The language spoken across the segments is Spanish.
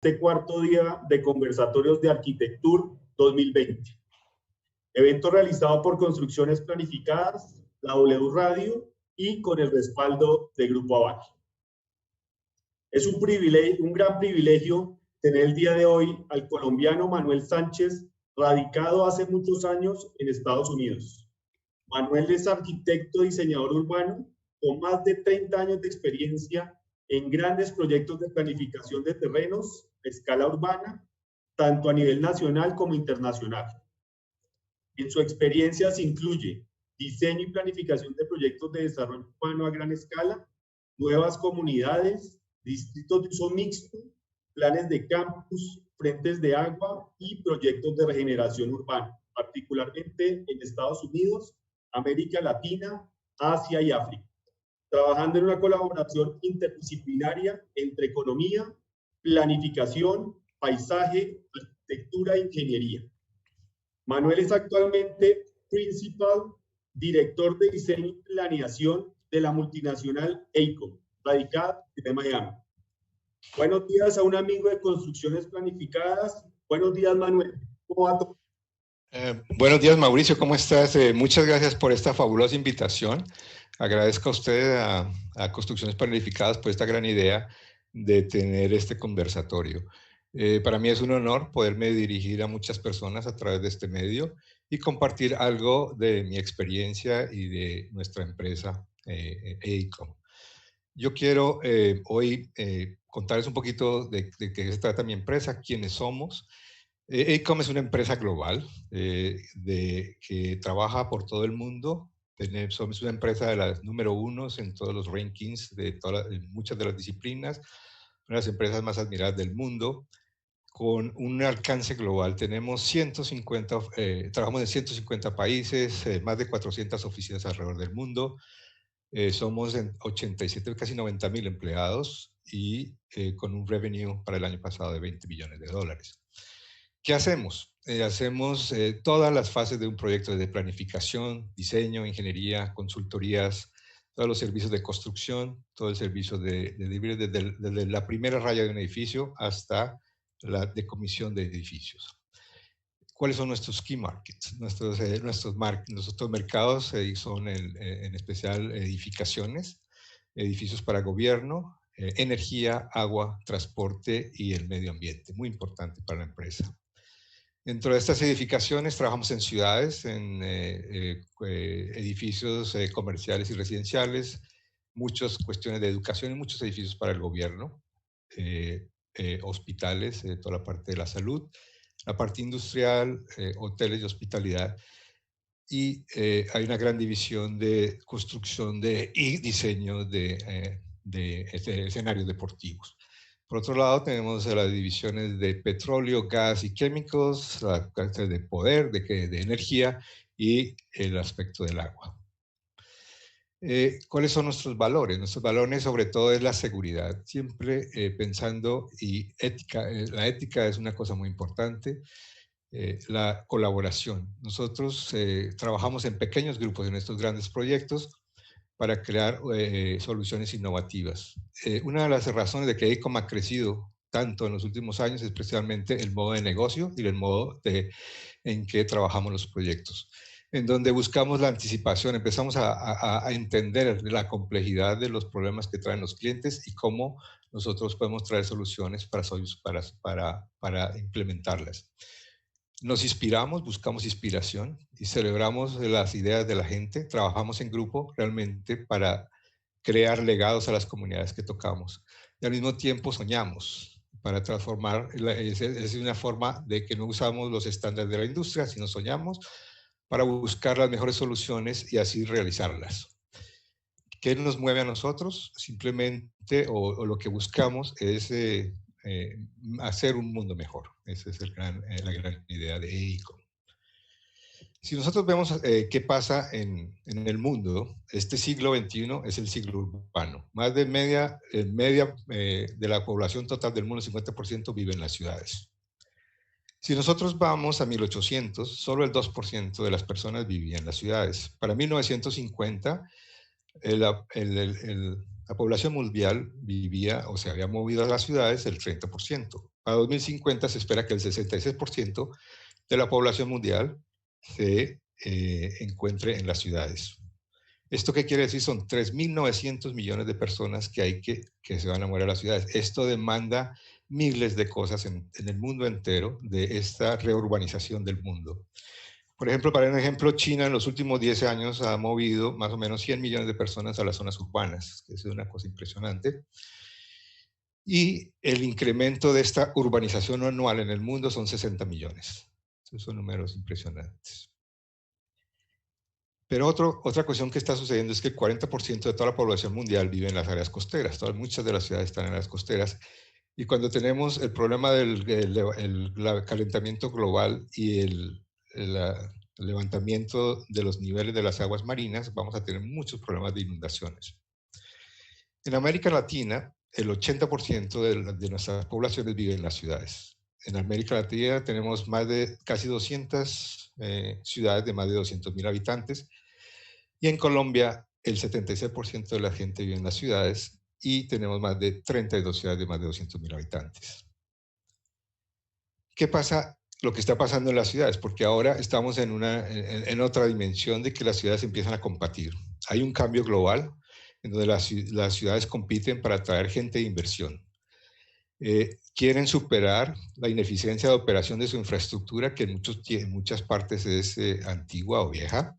este cuarto día de Conversatorios de Arquitectura 2020. Evento realizado por Construcciones Planificadas, la W Radio y con el respaldo de Grupo Aval. Es un gran privilegio tener el día de hoy al colombiano Manuel Sánchez, radicado hace muchos años en Estados Unidos. Manuel es arquitecto diseñador urbano con más de 30 años de experiencia en grandes proyectos de planificación de terrenos a escala urbana, tanto a nivel nacional como internacional. En su experiencia se incluye diseño y planificación de proyectos de desarrollo urbano a gran escala, nuevas comunidades, distritos de uso mixto, planes de campus, frentes de agua y proyectos de regeneración urbana, particularmente en Estados Unidos, América Latina, Asia y África, trabajando en una colaboración interdisciplinaria entre economía, planificación, paisaje, arquitectura e ingeniería. Manuel es actualmente Principal Director de Diseño y Planeación de la multinacional AECOM, radicada en Miami. Buenos días a un amigo de Construcciones Planificadas. Buenos días, Manuel. ¿Cómo va todo? Buenos días, Mauricio. ¿Cómo estás? Muchas gracias por esta fabulosa invitación. Agradezco a usted, a Construcciones Planificadas, por esta gran idea de tener este conversatorio. Para mí es un honor poderme dirigir a muchas personas a través de este medio y compartir algo de mi experiencia y de nuestra empresa AECOM. Yo quiero hoy contarles un poquito de qué se trata mi empresa, quiénes somos. AECOM es una empresa global que trabaja por todo el mundo. Somos una empresa de las número 1 en todos los rankings de muchas de las disciplinas, una de las empresas más admiradas del mundo, con un alcance global. Tenemos trabajamos en 150 países, más de 400 oficinas alrededor del mundo. Somos en 87, casi 90,000 empleados y con un revenue para el año pasado de $20 billones. ¿Qué hacemos? Hacemos todas las fases de un proyecto de planificación, diseño, ingeniería, consultorías, todos los servicios de construcción, todo el servicio desde la primera raya de un edificio hasta la decomisión de edificios. ¿Cuáles son nuestros key markets? Nuestros mercados son en especial edificaciones, edificios para gobierno, energía, agua, transporte y el medio ambiente, muy importante para la empresa. Dentro de estas edificaciones trabajamos en ciudades, en edificios comerciales y residenciales, muchas cuestiones de educación y muchos edificios para el gobierno, hospitales, toda la parte de la salud, la parte industrial, hoteles y hospitalidad. Y hay una gran división de construcción y diseño de escenarios deportivos. Por otro lado, tenemos las divisiones de petróleo, gas y químicos, la parte de poder, de energía y el aspecto del agua. ¿Cuáles son nuestros valores? Nuestros valores sobre todo es la seguridad, siempre pensando y ética. La ética es una cosa muy importante. La colaboración. Nosotros trabajamos en pequeños grupos en estos grandes proyectos para crear soluciones innovativas. Una de las razones de que AECOM ha crecido tanto en los últimos años es precisamente el modo de negocio y el modo en que trabajamos los proyectos, en donde buscamos la anticipación, empezamos a entender la complejidad de los problemas que traen los clientes y cómo nosotros podemos traer soluciones para implementarlas. Nos inspiramos, buscamos inspiración y celebramos las ideas de la gente. Trabajamos en grupo realmente para crear legados a las comunidades que tocamos. Y al mismo tiempo soñamos para transformar. Es una forma de que no usamos los estándares de la industria, sino soñamos para buscar las mejores soluciones y así realizarlas. ¿Qué nos mueve a nosotros? Simplemente, o lo que buscamos es hacer un mundo mejor. Esa es la gran idea de AECOM. Si nosotros vemos qué pasa en el mundo, este siglo XXI es el siglo urbano. Más de media de la población total del mundo, 50%, vive en las ciudades. Si nosotros vamos a 1800, solo el 2% de las personas vivían en las ciudades. Para 1950, la población mundial vivía o se había movido a las ciudades el 30%. Para 2050 se espera que el 66% de la población mundial se encuentre en las ciudades. ¿Esto qué quiere decir? Son 3.900 millones de personas que se van a mover a las ciudades. Esto demanda miles de cosas en el mundo entero de esta reurbanización del mundo. Por ejemplo, para un ejemplo, China en los últimos 10 años ha movido más o menos 100 millones de personas a las zonas urbanas, que es una cosa impresionante. Y el incremento de esta urbanización anual en el mundo son 60 millones. Esos son números impresionantes. Pero otra cuestión que está sucediendo es que el 40% de toda la población mundial vive en las áreas costeras. Muchas de las ciudades están en las costeras. Y cuando tenemos el problema del calentamiento global y el levantamiento de los niveles de las aguas marinas, vamos a tener muchos problemas de inundaciones. En América Latina, el 80% de nuestras poblaciones vive en las ciudades. En América Latina tenemos más de casi 200 ciudades de más de 200.000 habitantes. Y en Colombia, el 76% de la gente vive en las ciudades y tenemos más de 32 ciudades de más de 200.000 habitantes. ¿Qué pasa? Lo que está pasando en las ciudades, porque ahora estamos en otra dimensión de que las ciudades empiezan a competir. Hay un cambio global en donde las ciudades compiten para atraer gente de inversión. Quieren superar la ineficiencia de operación de su infraestructura, que en muchas partes es antigua o vieja.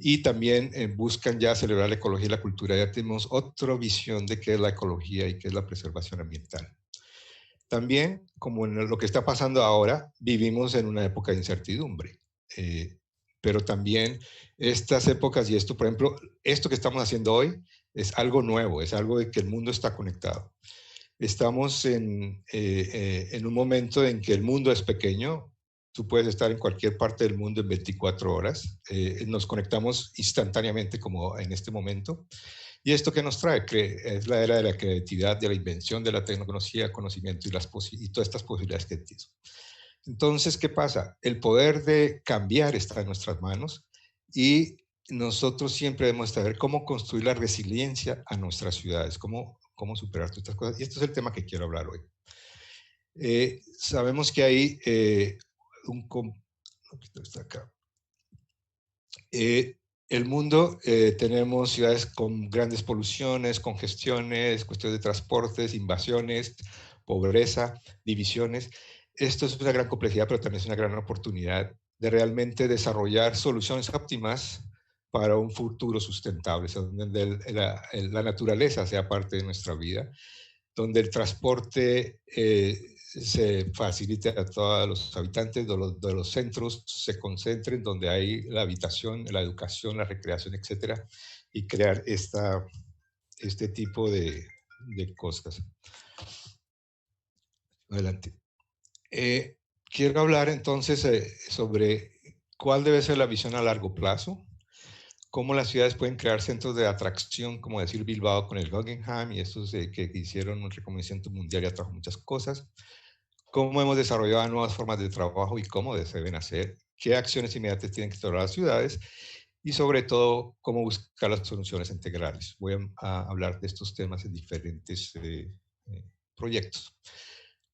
Y también buscan ya celebrar la ecología y la cultura. Ya tenemos otra visión de qué es la ecología y qué es la preservación ambiental. También, como en lo que está pasando ahora, vivimos en una época de incertidumbre. Pero también estas épocas y esto, por ejemplo, esto que estamos haciendo hoy es algo nuevo, es algo de que el mundo está conectado. Estamos en un momento en que el mundo es pequeño. Tú puedes estar en cualquier parte del mundo en 24 horas. Nos conectamos instantáneamente como en este momento. ¿Y esto qué nos trae? Es la era de la creatividad, de la invención, de la tecnología, conocimiento y todas estas posibilidades que tiene. Entonces, ¿qué pasa? El poder de cambiar está en nuestras manos y nosotros siempre debemos saber cómo construir la resiliencia a nuestras ciudades, cómo superar todas estas cosas. Y este es el tema que quiero hablar hoy. Sabemos que hay el mundo, tenemos ciudades con grandes poluciones, congestiones, cuestiones de transportes, invasiones, pobreza, divisiones. Esto es una gran complejidad, pero también es una gran oportunidad de realmente desarrollar soluciones óptimas para un futuro sustentable, donde la naturaleza sea parte de nuestra vida, donde el transporte se facilite a todos los habitantes de los centros, se concentren donde hay la habitación, la educación, la recreación, etcétera, y crear este tipo de cosas. Adelante. Quiero hablar entonces sobre cuál debe ser la visión a largo plazo, cómo las ciudades pueden crear centros de atracción, como decir Bilbao con el Guggenheim y estos que hicieron un reconocimiento mundial y atrajo muchas cosas, cómo hemos desarrollado nuevas formas de trabajo y cómo se deben hacer, qué acciones inmediatas tienen que tomar las ciudades y sobre todo cómo buscar las soluciones integrales. Voy a hablar de estos temas en diferentes proyectos.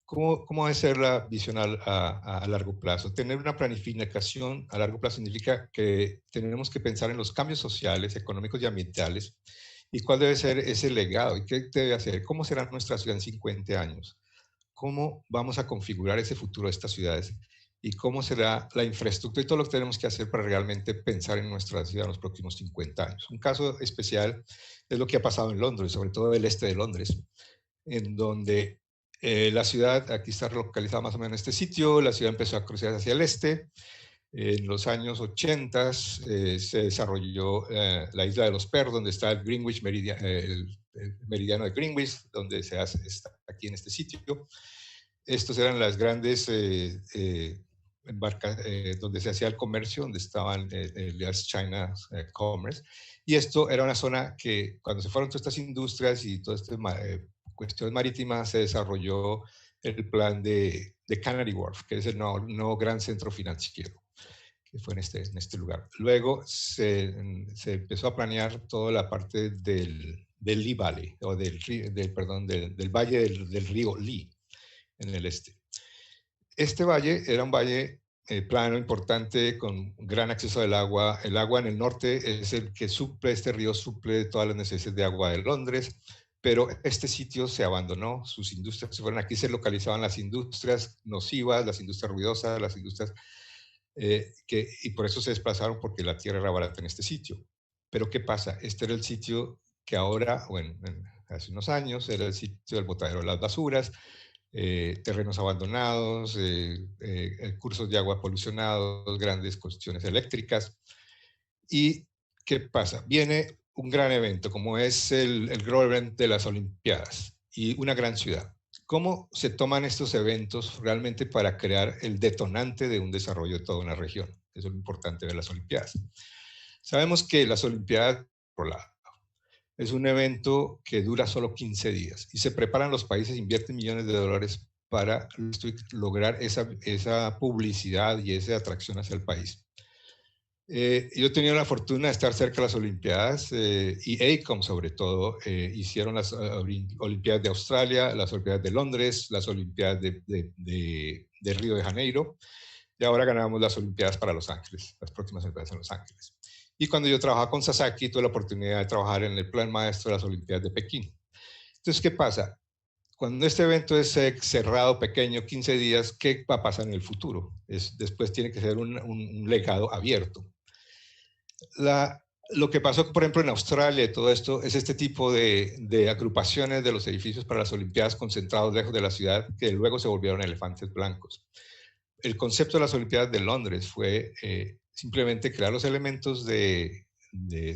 ¿Cómo debe ser la visión a largo plazo? Tener una planificación a largo plazo significa que tenemos que pensar en los cambios sociales, económicos y ambientales y cuál debe ser ese legado y qué debe hacer, cómo será nuestra ciudad en 50 años, cómo vamos a configurar ese futuro de estas ciudades y cómo será la infraestructura y todo lo que tenemos que hacer para realmente pensar en nuestra ciudad en los próximos 50 años. Un caso especial es lo que ha pasado en Londres, sobre todo el este de Londres, en donde la ciudad, aquí está localizada más o menos en este sitio, la ciudad empezó a crecer hacia el este. En los años 80 se desarrolló la isla de los perros, donde está el Greenwich Meridian, el meridiano de Greenwich, donde se hace, está aquí en este sitio. Estos eran las grandes donde se hacía el comercio, donde estaban el China Commerce. Y esto era una zona que cuando se fueron todas estas industrias y todas estas cuestiones marítimas, se desarrolló el plan de Canary Wharf, que es el nuevo gran centro financiero, que fue en este lugar. Luego se empezó a planear toda la parte del Lee Valley, o del valle del río Lee, en el este. este valle era un valle plano, importante, con gran acceso al agua. El agua en el norte es el que suple, este río suple todas las necesidades de agua de Londres, pero este sitio se abandonó, sus industrias se fueron, aquí se localizaban las industrias nocivas, las industrias ruidosas, las industrias y por eso se desplazaron, porque la tierra era barata en este sitio. Pero ¿qué pasa? Este era el sitio que ahora, bueno, hace unos años, era el sitio del botadero de las basuras, terrenos abandonados, cursos de agua polucionados, grandes cuestiones eléctricas. ¿Y qué pasa? Viene un gran evento, como es el Global Event de las Olimpiadas, y una gran ciudad. ¿Cómo se toman estos eventos realmente para crear el detonante de un desarrollo de toda una región? Eso es lo importante de las Olimpiadas. Sabemos que las Olimpiadas, por lado, es un evento que dura solo 15 días y se preparan los países, invierten millones de dólares para lograr esa publicidad y esa atracción hacia el país. Yo tenía la fortuna de estar cerca de las Olimpiadas y AECOM sobre todo hicieron las Olimpiadas de Australia, las Olimpiadas de Londres, las Olimpiadas de Río de Janeiro, y ahora ganamos las Olimpiadas para Los Ángeles, las próximas Olimpiadas en Los Ángeles. Y cuando yo trabajaba con Sasaki, tuve la oportunidad de trabajar en el plan maestro de las Olimpiadas de Pekín. Entonces, ¿qué pasa? Cuando este evento es cerrado, pequeño, 15 días, ¿qué va a pasar en el futuro? Después tiene que ser un legado abierto. Lo que pasó, por ejemplo, en Australia y todo esto, es este tipo de agrupaciones de los edificios para las Olimpiadas concentrados lejos de la ciudad, que luego se volvieron elefantes blancos. El concepto de las Olimpiadas de Londres fue simplemente crear los elementos de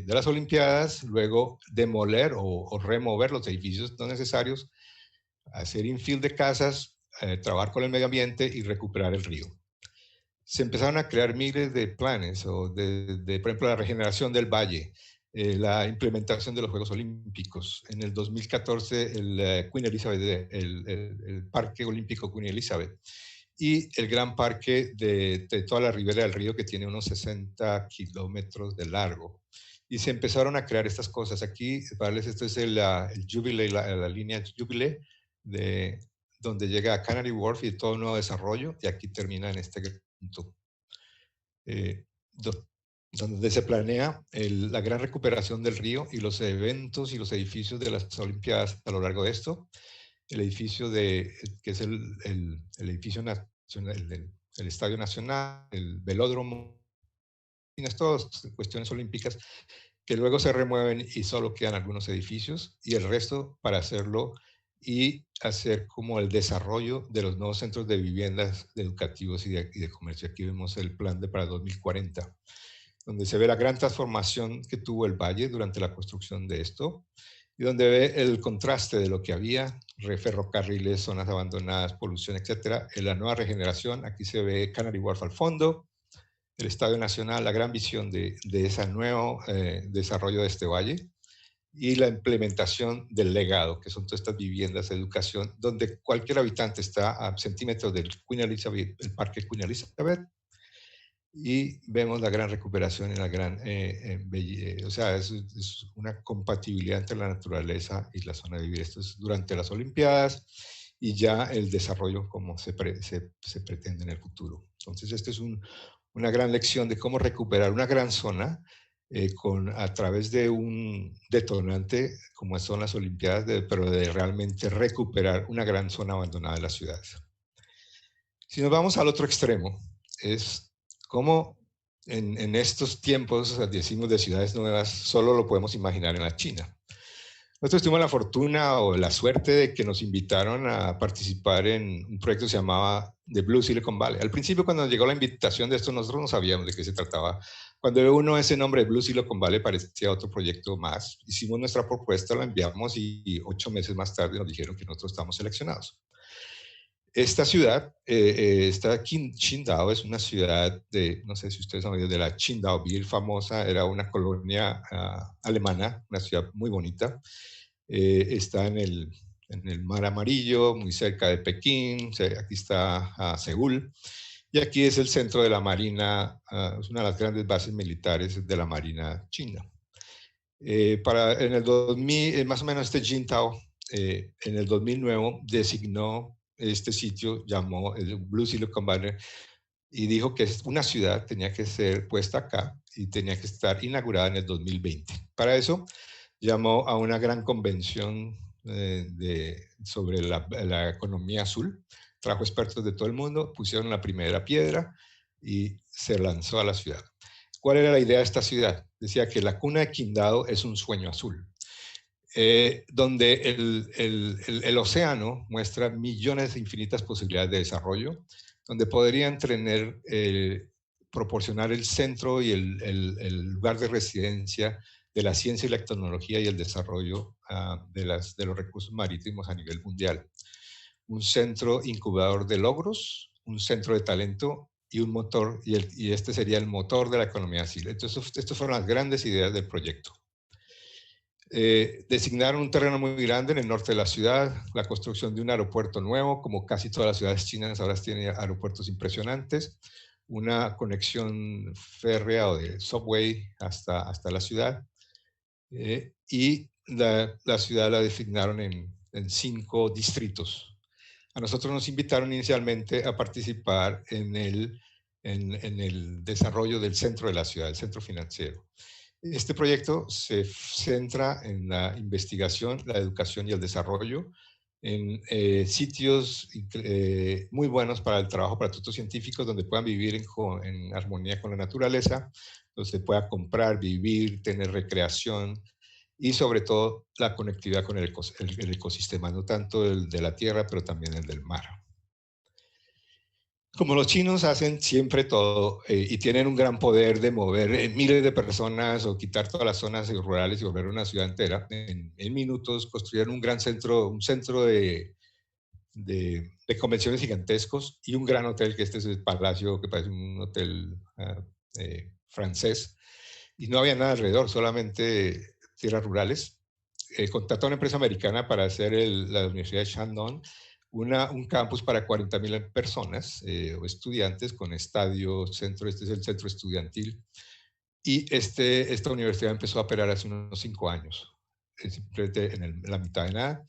las Olimpiadas, luego demoler o remover los edificios no necesarios, hacer infill de casas, trabajar con el medio ambiente y recuperar el río. Se empezaron a crear miles de planes, por ejemplo, la regeneración del valle, la implementación de los Juegos Olímpicos. En el 2014, el Queen Elizabeth, el Parque Olímpico Queen Elizabeth, y el gran parque de toda la ribera del río, que tiene unos 60 kilómetros de largo. Y se empezaron a crear estas cosas. Aquí, esto es el Jubilee, la línea Jubilee, donde llega a Canary Wharf y todo un nuevo desarrollo, y aquí termina en este punto, donde se planea la gran recuperación del río y los eventos y los edificios de las Olimpiadas a lo largo de esto. El edificio que es el edificio nacional, el Estadio Nacional, el velódromo, todas cuestiones olímpicas que luego se remueven y solo quedan algunos edificios, y el resto para hacerlo y hacer como el desarrollo de los nuevos centros de viviendas, de educativos y de comercio. Aquí vemos el plan para 2040, donde se ve la gran transformación que tuvo el valle durante la construcción de esto, y donde ve el contraste de lo que había, ferrocarriles, zonas abandonadas, polución, etcétera, en la nueva regeneración. Aquí se ve Canary Wharf al fondo, el Estadio Nacional, la gran visión de ese nuevo desarrollo de este valle, y la implementación del legado, que son todas estas viviendas de educación, donde cualquier habitante está a centímetros del Queen Elizabeth, el Parque Queen Elizabeth, y vemos la gran recuperación y la gran belleza. O sea, es una compatibilidad entre la naturaleza y la zona de vivir. Esto es durante las Olimpiadas y ya el desarrollo como se pretende en el futuro. Entonces, esta es una gran lección de cómo recuperar una gran zona a través de un detonante como son las Olimpiadas, pero de realmente recuperar una gran zona abandonada de las ciudades. Si nos vamos al otro extremo, es cómo en estos tiempos, decimos, de ciudades nuevas, solo lo podemos imaginar en la China. Nosotros tuvimos la fortuna o la suerte de que nos invitaron a participar en un proyecto que se llamaba The Blue Silicon Valley. Al principio, cuando nos llegó la invitación de esto, nosotros no sabíamos de qué se trataba. Cuando ve uno ese nombre, Blue Silicon Valley, parecía otro proyecto más. Hicimos nuestra propuesta, la enviamos y 8 meses más tarde nos dijeron que nosotros estábamos seleccionados. Esta ciudad, Qingdao, es una ciudad no sé si ustedes han oído de la Qingdaoville famosa, era una colonia alemana, una ciudad muy bonita. Está en el Mar Amarillo, muy cerca de Pekín. Aquí está Seúl, y aquí es el centro de la Marina, es una de las grandes bases militares de la Marina china. En el 2000, más o menos este Qingdao, en el 2009 designó este sitio llamó el Blue Silicon Valley y dijo que una ciudad tenía que ser puesta acá y tenía que estar inaugurada en el 2020. Para eso llamó a una gran convención sobre la economía azul, trajo expertos de todo el mundo, pusieron la primera piedra y se lanzó a la ciudad. ¿Cuál era la idea de esta ciudad? Decía que la cuna de Quindao es un sueño azul, donde el océano muestra millones de infinitas posibilidades de desarrollo, donde podrían proporcionar el centro y el lugar de residencia de la ciencia y la tecnología y el desarrollo de los recursos marítimos a nivel mundial. Un centro incubador de logros, un centro de talento y un motor, y este sería el motor de la economía azul. Entonces, estas fueron las grandes ideas del proyecto. Designaron un terreno muy grande en el norte de la ciudad, la construcción de un aeropuerto nuevo, como casi todas las ciudades chinas ahora tienen aeropuertos impresionantes, una conexión férrea o de subway hasta la ciudad, y la ciudad la designaron en 5 distritos. A nosotros nos invitaron inicialmente a participar en el desarrollo del centro de la ciudad, el centro financiero. Este proyecto se centra en la investigación, la educación y el desarrollo, en sitios muy buenos para el trabajo para todos los científicos, donde puedan vivir en armonía con la naturaleza, donde se pueda comprar, vivir, tener recreación y sobre todo la conectividad con el ecosistema, no tanto el de la tierra, pero también el del mar. Como los chinos hacen siempre todo y tienen un gran poder de mover miles de personas o quitar todas las zonas rurales y volver una ciudad entera, en minutos construyeron un gran centro, un centro de convenciones gigantescos y un gran hotel, que este es el Palacio, que parece un hotel francés, y no había nada alrededor, solamente tierras rurales. Contrató a una empresa americana para hacer la Universidad de Shandong, un campus para 40.000 personas o estudiantes con estadio, centro, este es el centro estudiantil, y esta universidad empezó a operar hace unos 5 años, simplemente en la mitad de nada,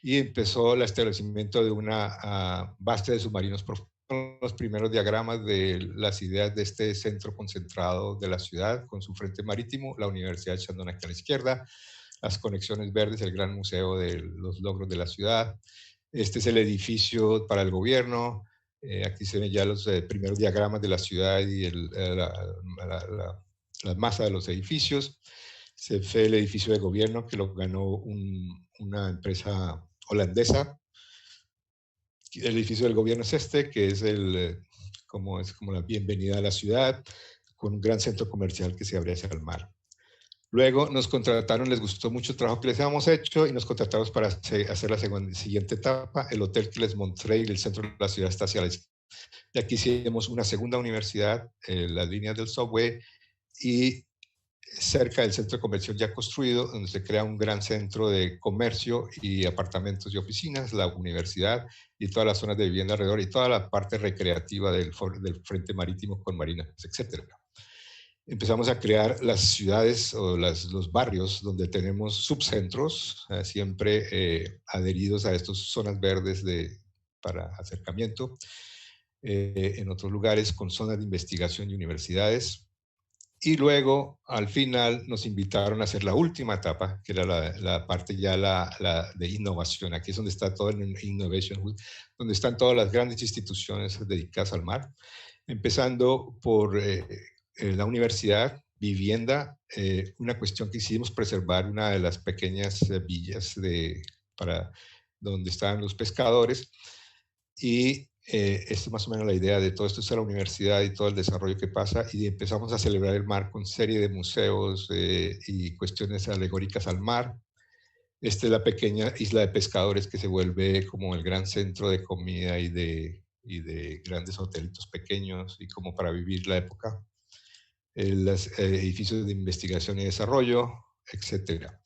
y empezó el establecimiento de una base de submarinos profundos, los primeros diagramas de las ideas de este centro concentrado de la ciudad, con su frente marítimo, la Universidad de Shandong aquí a la izquierda, las conexiones verdes, el gran museo de los logros de la ciudad. Este es el edificio para el gobierno. Aquí se ven ya los primeros diagramas de la ciudad y la masa de los edificios. Se ve el edificio de gobierno que lo ganó una empresa holandesa. El edificio del gobierno es este, que es como la bienvenida a la ciudad, con un gran centro comercial que se abre hacia el mar. Luego nos contrataron, les gustó mucho el trabajo que les habíamos hecho y nos contratamos para hacer la siguiente etapa. El hotel que les mostré y el centro de la ciudad está hacia la izquierda. Y aquí hicimos una segunda universidad, las líneas del subway, y cerca del centro de convención ya construido, donde se crea un gran centro de comercio y apartamentos y oficinas, la universidad y todas las zonas de vivienda alrededor y toda la parte recreativa del frente marítimo con marinas, etc. Empezamos a crear las ciudades o los barrios donde tenemos subcentros, siempre adheridos a estas zonas verdes para acercamiento, en otros lugares con zonas de investigación y universidades. Y luego, al final, nos invitaron a hacer la última etapa, que era la parte ya de innovación. Aquí es donde está todo el Innovation Hub, donde están todas las grandes instituciones dedicadas al mar, empezando por la universidad, vivienda, una cuestión que hicimos preservar una de las pequeñas villas para donde estaban los pescadores, y esta es más o menos la idea de todo esto, es la universidad y todo el desarrollo que pasa, y empezamos a celebrar el mar con serie de museos y cuestiones alegóricas al mar. Esta es la pequeña isla de pescadores que se vuelve como el gran centro de comida y de grandes hotelitos pequeños y como para vivir la época. Los edificios de investigación y desarrollo, etcétera.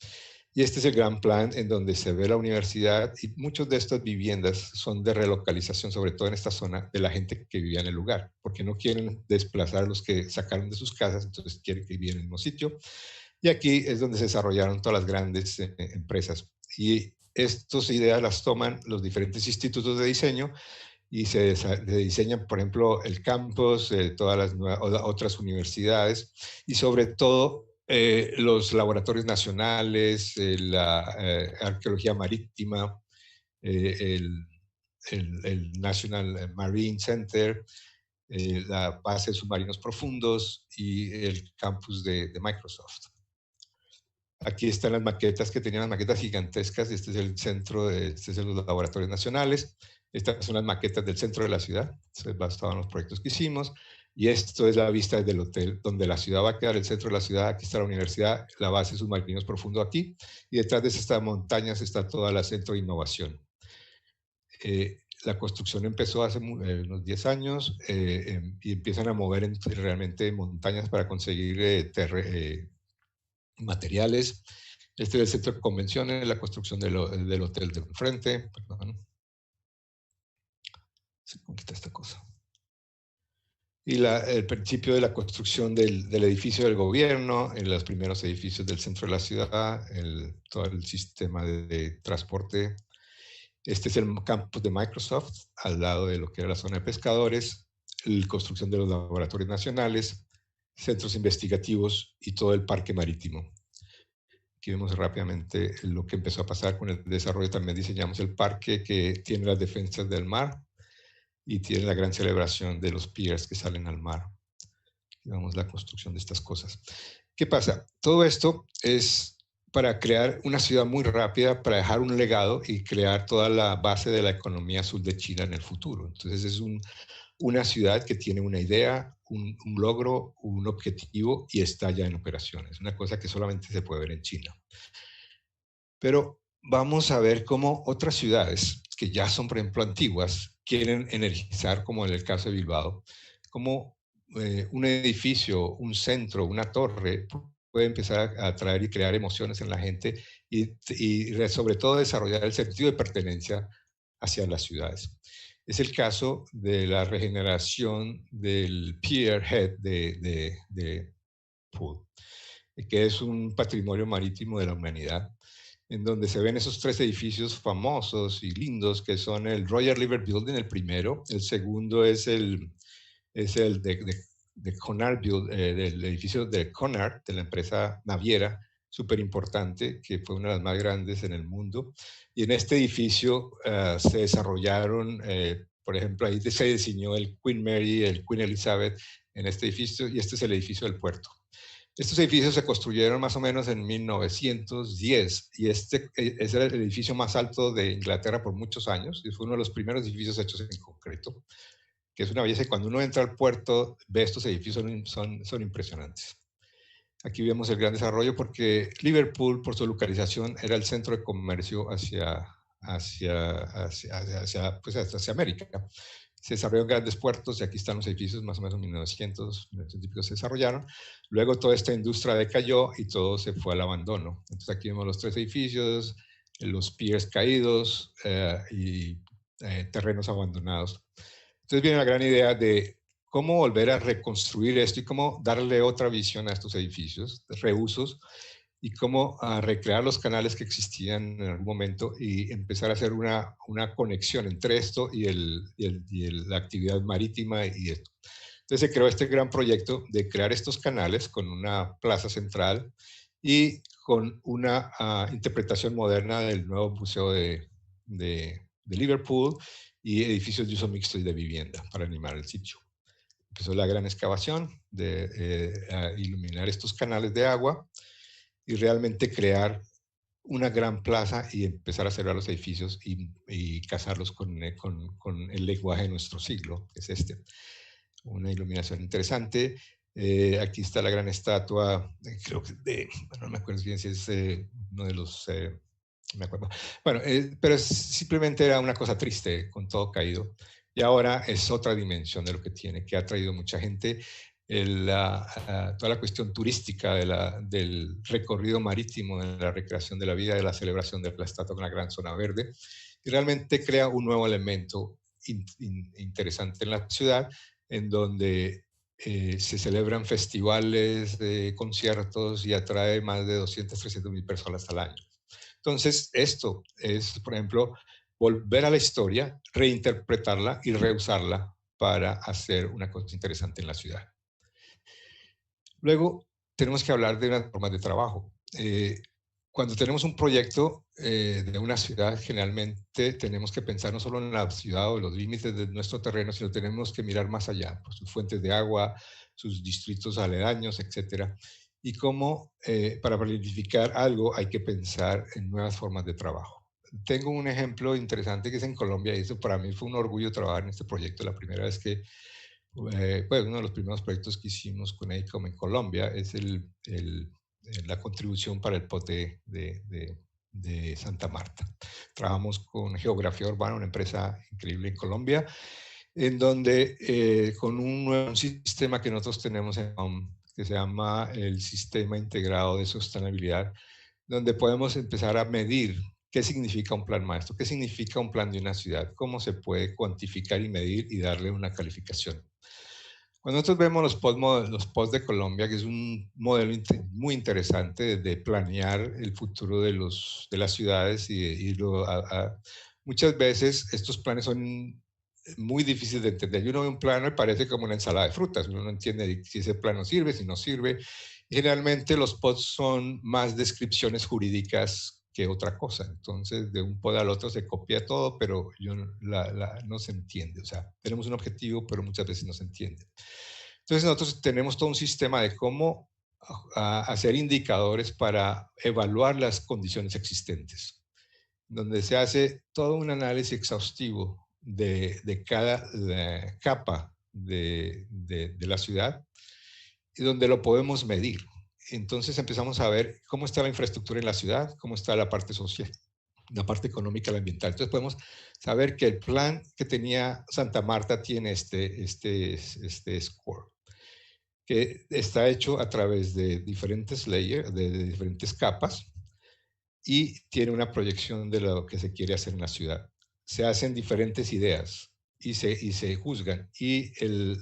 Y este es el gran plan en donde se ve la universidad, y muchas de estas viviendas son de relocalización, sobre todo en esta zona, de la gente que vivía en el lugar, porque no quieren desplazar a los que sacaron de sus casas, entonces quieren que vivan en el mismo sitio. Y aquí es donde se desarrollaron todas las grandes empresas. Y estas ideas las toman los diferentes institutos de diseño y se diseñan, por ejemplo, el campus, todas las otras universidades y sobre todo los laboratorios nacionales, la arqueología marítima, el National Marine Center, la base de submarinos profundos y el campus de Microsoft. Aquí están las maquetas que tenían las maquetas gigantescas. Este es el centro, este es los laboratorios nacionales. Estas son las maquetas del centro de la ciudad. Estaban los proyectos que hicimos. Y esto es la vista desde el hotel, donde la ciudad va a quedar, el centro de la ciudad. Aquí está la universidad, la base de submarinos profundo aquí. Y detrás de estas montañas está toda la centro de innovación. La construcción empezó hace unos 10 años y empiezan a mover realmente montañas para conseguir materiales. Este es el centro de convenciones, la construcción del hotel de enfrente. Perdón. Se quita esta cosa. Y el principio de la construcción del edificio del gobierno, en los primeros edificios del centro de la ciudad, todo el sistema de transporte. Este es el campus de Microsoft, al lado de lo que era la zona de pescadores, la construcción de los laboratorios nacionales, centros investigativos y todo el parque marítimo. Aquí vemos rápidamente lo que empezó a pasar con el desarrollo. También diseñamos el parque que tiene las defensas del mar y tiene la gran celebración de los piers que salen al mar. Aquí vemos la construcción de estas cosas. ¿Qué pasa? Todo esto es para crear una ciudad muy rápida, para dejar un legado y crear toda la base de la economía azul de China en el futuro. Entonces es una ciudad que tiene una idea, un logro, un objetivo y está ya en operaciones. Una cosa que solamente se puede ver en China. Pero vamos a ver cómo otras ciudades, que ya son, por ejemplo, antiguas, quieren energizar, como en el caso de Bilbao, como un edificio, un centro, una torre, puede empezar a atraer y crear emociones en la gente y sobre todo desarrollar el sentido de pertenencia hacia las ciudades. Es el caso de la regeneración del Pier Head de Poole, que es un patrimonio marítimo de la humanidad, en donde se ven esos 3 edificios famosos y lindos, que son el Royal River Building, el primero, el segundo es el de Cunard, del edificio de Cunard, de la empresa naviera, súper importante, que fue una de las más grandes en el mundo. Y en este edificio se desarrollaron, por ejemplo, ahí se diseñó el Queen Mary, el Queen Elizabeth en este edificio, y este es el edificio del puerto. Estos edificios se construyeron más o menos en 1910 y este es el edificio más alto de Inglaterra por muchos años y fue uno de los primeros edificios hechos en concreto, que es una belleza y cuando uno entra al puerto ve estos edificios son impresionantes. Aquí vemos el gran desarrollo porque Liverpool, por su localización, era el centro de comercio hacia América. Se desarrollaron grandes puertos y aquí están los edificios, más o menos en 1900 se desarrollaron. Luego toda esta industria decayó y todo se fue al abandono. Entonces aquí vemos los 3 edificios, los piers caídos y terrenos abandonados. Entonces viene la gran idea de cómo volver a reconstruir esto y cómo darle otra visión a estos edificios, reusos, y cómo recrear los canales que existían en algún momento y empezar a hacer una conexión entre esto y la actividad marítima y esto. Entonces se creó este gran proyecto de crear estos canales con una plaza central y con una interpretación moderna del nuevo museo de Liverpool y edificios de uso mixto y de vivienda para animar el sitio. Empezó la gran excavación de iluminar estos canales de agua y realmente crear una gran plaza y empezar a cerrar los edificios y casarlos con el lenguaje de nuestro siglo, que es este. Una iluminación interesante. Aquí está la gran estatua, creo que bueno, no me acuerdo bien si es uno de los... me acuerdo. Bueno, pero simplemente era una cosa triste, con todo caído. Y ahora es otra dimensión de lo que tiene, que ha traído mucha gente. Toda la cuestión turística del recorrido marítimo, de la recreación de la vida, de la celebración de la estatua con la gran zona verde, y realmente crea un nuevo elemento interesante en la ciudad, en donde se celebran festivales, conciertos y atrae más de 200, 300 mil personas al año. Entonces, esto es, por ejemplo, volver a la historia, reinterpretarla y reusarla para hacer una cosa interesante en la ciudad. Luego, tenemos que hablar de unas formas de trabajo. Cuando tenemos un proyecto de una ciudad, generalmente tenemos que pensar no solo en la ciudad o los límites de nuestro terreno, sino tenemos que mirar más allá, por sus fuentes de agua, sus distritos aledaños, etcétera. Y cómo para planificar algo hay que pensar en nuevas formas de trabajo. Tengo un ejemplo interesante que es en Colombia, y eso para mí fue un orgullo trabajar en este proyecto. La primera vez que pues uno de los primeros proyectos que hicimos con EICOM en Colombia es la contribución para el POT de Santa Marta. Trabajamos con Geografía Urbana, una empresa increíble en Colombia, en donde con un nuevo sistema que nosotros tenemos que se llama el Sistema Integrado de Sostenibilidad, donde podemos empezar a medir qué significa un plan maestro, qué significa un plan de una ciudad, cómo se puede cuantificar y medir y darle una calificación. Cuando nosotros vemos los POS de Colombia, que es un modelo muy interesante de planear el futuro de las ciudades muchas veces estos planes son muy difíciles de entender. Uno ve un plano y parece como una ensalada de frutas. Uno no entiende si ese plano sirve, si no sirve. Generalmente los POS son más descripciones jurídicas que otra cosa. Entonces, de un pod al otro se copia todo, pero no se entiende. O sea, tenemos un objetivo, pero muchas veces no se entiende. Entonces, nosotros tenemos todo un sistema de cómo hacer indicadores para evaluar las condiciones existentes, donde se hace todo un análisis exhaustivo de cada capa de la ciudad y donde lo podemos medir. Entonces empezamos a ver cómo está la infraestructura en la ciudad, cómo está la parte social, la parte económica, la ambiental. Entonces podemos saber que el plan que tenía Santa Marta tiene este score, que está hecho a través de diferentes layers, de diferentes capas, y tiene una proyección de lo que se quiere hacer en la ciudad. Se hacen diferentes ideas y se juzgan, y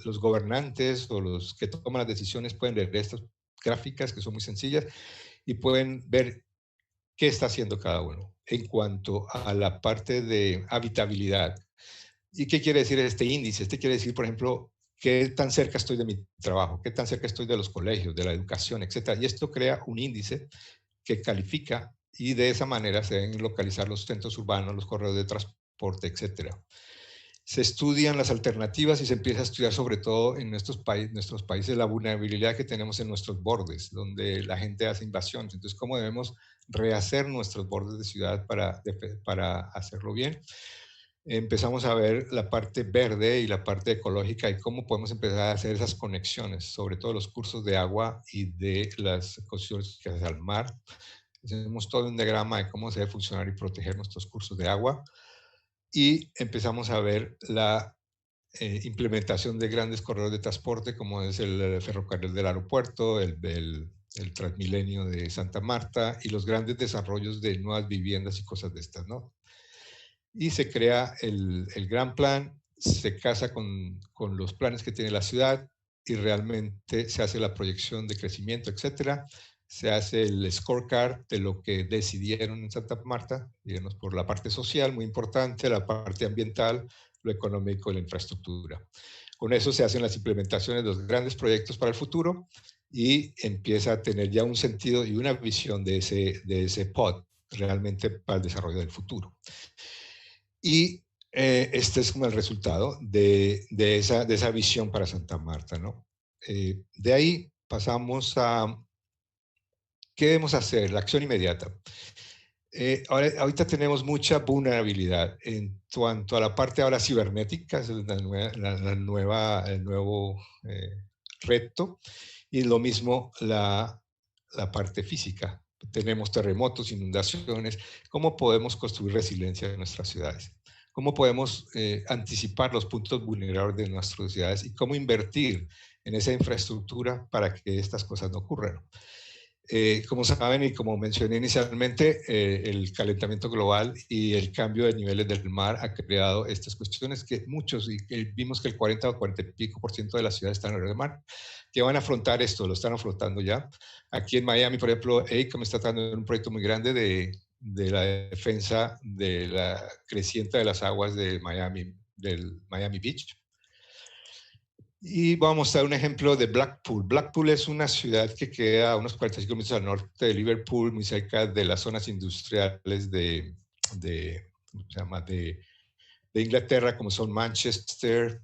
los gobernantes o los que toman las decisiones pueden ver estas gráficas que son muy sencillas y pueden ver qué está haciendo cada uno en cuanto a la parte de habitabilidad. ¿Y qué quiere decir este índice? Este quiere decir, por ejemplo, qué tan cerca estoy de mi trabajo, qué tan cerca estoy de los colegios, de la educación, etcétera. Y esto crea un índice que califica, y de esa manera se deben localizar los centros urbanos, los corredores de transporte, etcétera. Se estudian las alternativas y se empieza a estudiar sobre todo en nuestros países la vulnerabilidad que tenemos en nuestros bordes, donde la gente hace invasiones. Entonces, ¿cómo debemos rehacer nuestros bordes de ciudad para hacerlo bien? Empezamos a ver la parte verde y la parte ecológica y cómo podemos empezar a hacer esas conexiones, sobre todo los cursos de agua y de las cuestiones que hace al mar. Hacemos todo un diagrama de cómo se debe funcionar y proteger nuestros cursos de agua. Y empezamos a ver la implementación de grandes corredores de transporte, como es el ferrocarril del aeropuerto, el Transmilenio de Santa Marta, y los grandes desarrollos de nuevas viviendas y cosas de estas, ¿no? Y se crea el gran plan, se casa con los planes que tiene la ciudad, y realmente se hace la proyección de crecimiento, etcétera. Se hace el scorecard de lo que decidieron en Santa Marta, digamos, por la parte social, muy importante, la parte ambiental, lo económico y la infraestructura. Con eso se hacen las implementaciones de los grandes proyectos para el futuro, y empieza a tener ya un sentido y una visión de ese pod realmente para el desarrollo del futuro. Y este es como el resultado de esa visión para Santa Marta, ¿no? De ahí pasamos a ¿qué debemos hacer? La acción inmediata. Ahorita tenemos mucha vulnerabilidad en cuanto a la parte ahora cibernética, es el nuevo reto, y lo mismo la parte física. Tenemos terremotos, inundaciones. ¿Cómo podemos construir resiliencia en nuestras ciudades? ¿Cómo podemos anticipar los puntos vulnerables de nuestras ciudades y cómo invertir en esa infraestructura para que estas cosas no ocurran? Como saben y como mencioné inicialmente, el calentamiento global y el cambio de niveles del mar ha creado estas cuestiones que muchos, y vimos que el 40 o 40 y pico % de las ciudades están en el mar, que van a afrontar esto, lo están afrontando ya. Aquí en Miami, por ejemplo, EICOM está tratando de un proyecto muy grande de la defensa de la creciente de las aguas del Miami Beach. Y vamos a mostrar un ejemplo de Blackpool. Blackpool es una ciudad que queda a unos 45 kilómetros al norte de Liverpool, muy cerca de las zonas industriales ¿cómo se llama? De Inglaterra, como son Manchester.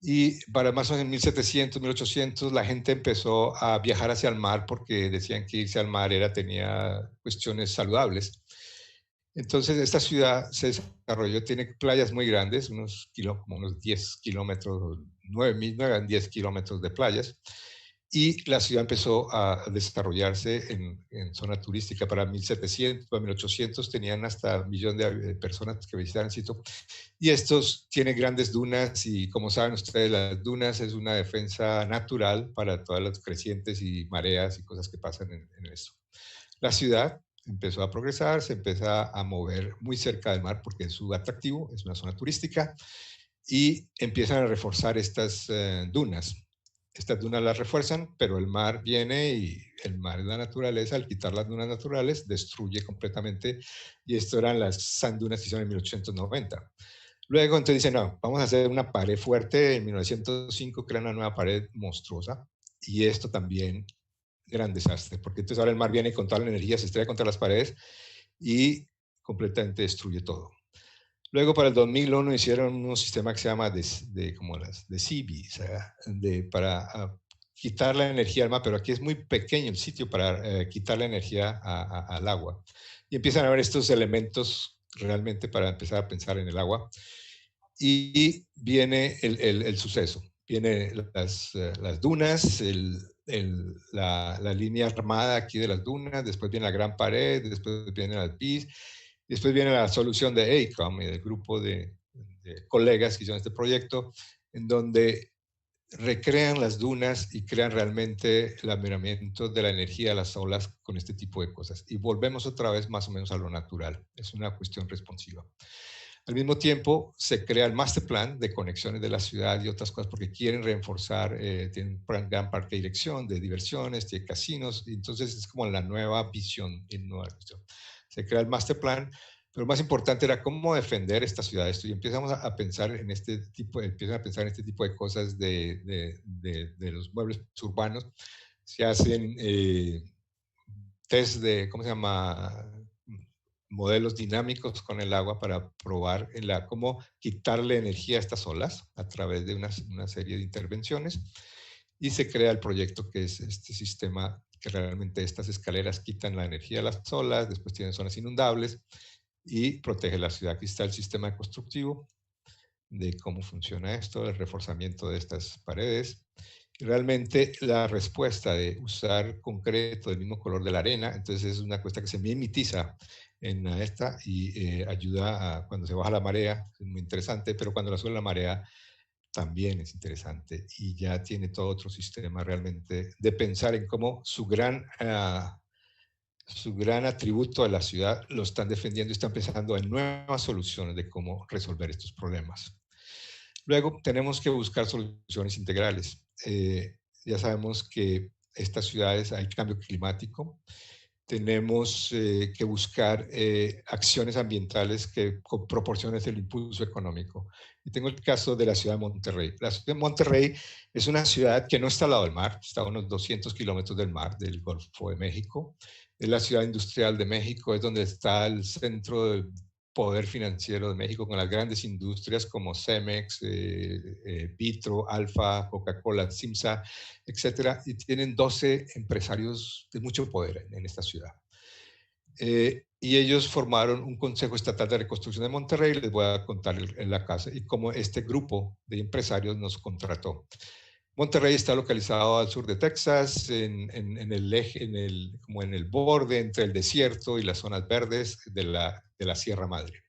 Y para más o menos en 1700, 1800, la gente empezó a viajar hacia el mar porque decían que irse al mar tenía cuestiones saludables. Entonces, esta ciudad se desarrolló, tiene playas muy grandes, como unos 10 kilómetros, 9 10 kilómetros de playas. Y la ciudad empezó a desarrollarse en zona turística. Para 1700, para 1800 tenían hasta 1 millón de personas que visitaban el sitio. Y estos tienen grandes dunas y, como saben ustedes, las dunas es una defensa natural para todas las crecientes y mareas y cosas que pasan en esto. La ciudad empezó a progresar, se empieza a mover muy cerca del mar porque es su atractivo, es una zona turística, y empiezan a reforzar estas dunas. Estas dunas las refuerzan, pero el mar viene y el mar es la naturaleza. Al quitar las dunas naturales, destruye completamente. Y esto eran las sandunas que hicieron en 1890. Luego, entonces dicen, no, vamos a hacer una pared fuerte. En 1905 crean una nueva pared monstruosa. Y esto también, gran desastre, porque entonces ahora el mar viene con toda la energía, se estrella contra las paredes y completamente destruye todo. Luego, para el 2001, hicieron un sistema que se llama como las de CB, o sea, para quitar la energía al mar, pero aquí es muy pequeño el sitio para quitar la energía al agua. Y empiezan a ver estos elementos realmente para empezar a pensar en el agua. Y viene el suceso. Vienen las dunas, la línea armada aquí de las dunas, después viene la gran pared, después viene el PIS. Después viene la solución de AECOM, el grupo de colegas que hicieron este proyecto, en donde recrean las dunas y crean realmente el almacenamiento de la energía de las olas con este tipo de cosas. Y volvemos otra vez más o menos a lo natural. Es una cuestión responsiva. Al mismo tiempo, se crea el master plan de conexiones de la ciudad y otras cosas porque quieren reforzar, tienen un gran parque de dirección, de diversiones, tiene casinos, y entonces es como la nueva visión y nueva cuestión. Se crea el master plan, pero más importante era cómo defender esta ciudad. Y empezamos a pensar en este tipo, empiezan a pensar en este tipo de cosas de los muebles urbanos. Se hacen test de, ¿cómo se llama? Modelos dinámicos con el agua para probar cómo quitarle energía a estas olas a través de una serie de intervenciones. Y se crea el proyecto que es este sistema que realmente estas escaleras quitan la energía de las olas, después tienen zonas inundables y protege la ciudad. Aquí está el sistema constructivo de cómo funciona esto, el reforzamiento de estas paredes. Y realmente la respuesta de usar concreto del mismo color de la arena, entonces es una cuesta que se mimetiza en esta y ayuda a cuando se baja la marea, es muy interesante, pero cuando la sube la marea también es interesante y ya tiene todo otro sistema realmente de pensar en cómo su gran atributo de la ciudad lo están defendiendo y están pensando en nuevas soluciones de cómo resolver estos problemas. Luego tenemos que buscar soluciones integrales. Ya sabemos que estas ciudades hay cambio climático. Tenemos que buscar acciones ambientales que proporcionen el impulso económico. Y tengo el caso de la ciudad de Monterrey. La ciudad de Monterrey es una ciudad que no está al lado del mar, está a unos 200 kilómetros del mar, del Golfo de México. Es la ciudad industrial de México, es donde está el centro del poder financiero de México con las grandes industrias como Cemex, Vitro, Alfa, Coca-Cola, Simsa, etcétera, y tienen 12 empresarios de mucho poder en esta ciudad. Y ellos formaron un Consejo Estatal de Reconstrucción de Monterrey, les voy a contar en la casa, y cómo este grupo de empresarios nos contrató. Monterrey está localizado al sur de Texas, en el eje, como en el borde entre el desierto y las zonas verdes de la Sierra Madre.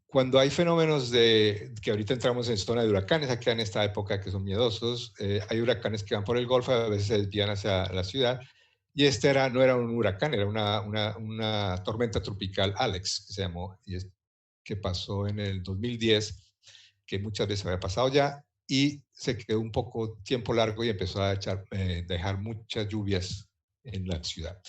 Cuando hay fenómenos que ahorita entramos en zona de huracanes, acá en esta época que son miedosos, hay huracanes que van por el Golfo, a veces se desvían hacia la ciudad, y este no era un huracán, era una tormenta tropical Alex, que se llamó, que pasó en el 2010, que muchas veces había pasado ya, y se quedó un poco tiempo largo y empezó a dejar muchas lluvias en la ciudad.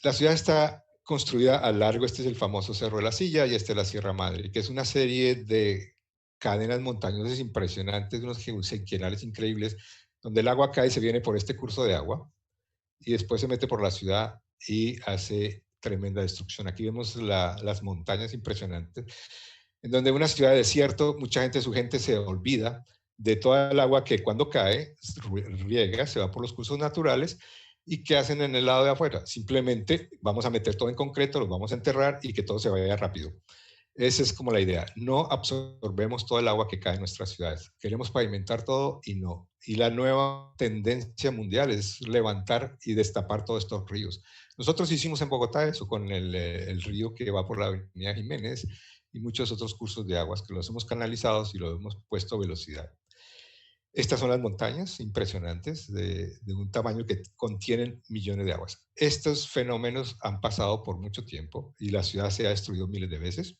La ciudad está construida a largo. Este es el famoso Cerro de la Silla y este es la Sierra Madre, que es una serie de cadenas montañosas impresionantes, unos geosequenales increíbles, donde el agua cae y se viene por este curso de agua y después se mete por la ciudad y hace tremenda destrucción. Aquí vemos las montañas impresionantes, en donde una ciudad de desierto, mucha gente, su gente se olvida de toda el agua que cuando cae, riega, se va por los cursos naturales. ¿Y qué hacen en el lado de afuera? Simplemente vamos a meter todo en concreto, los vamos a enterrar y que todo se vaya rápido. Esa es como la idea. No absorbemos todo el agua que cae en nuestras ciudades. Queremos pavimentar todo y no. Y la nueva tendencia mundial es levantar y destapar todos estos ríos. Nosotros hicimos en Bogotá eso con el río que va por la Avenida Jiménez y muchos otros cursos de aguas que los hemos canalizado y los hemos puesto a velocidad. Estas son las montañas impresionantes de un tamaño que contienen millones de aguas. Estos fenómenos han pasado por mucho tiempo y la ciudad se ha destruido miles de veces.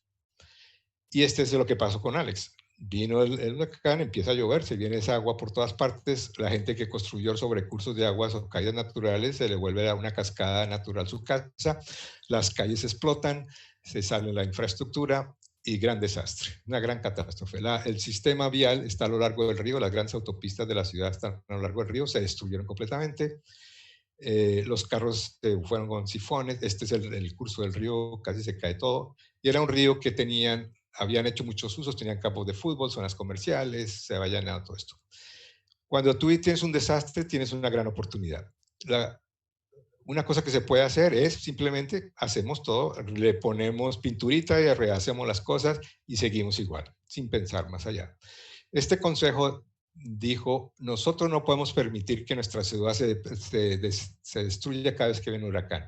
Y este es lo que pasó con Alex. Vino el huracán, empieza a llover, se viene esa agua por todas partes. La gente que construyó sobre cursos de aguas o caídas naturales se le vuelve a una cascada natural su casa. Las calles explotan, se sale la infraestructura y gran desastre, una gran catástrofe. El sistema vial está a lo largo del río, las grandes autopistas de la ciudad están a lo largo del río, se destruyeron completamente. Los carros fueron con sifones. Este es el curso del río, casi se cae todo. Y era un río que habían hecho muchos usos, tenían campos de fútbol, zonas comerciales, se había llenado todo esto. Cuando tú tienes un desastre, tienes una gran oportunidad. Una cosa que se puede hacer es simplemente hacemos todo, le ponemos pinturita y rehacemos las cosas y seguimos igual, sin pensar más allá. Este consejo dijo, nosotros no podemos permitir que nuestra ciudad se destruya cada vez que viene un huracán.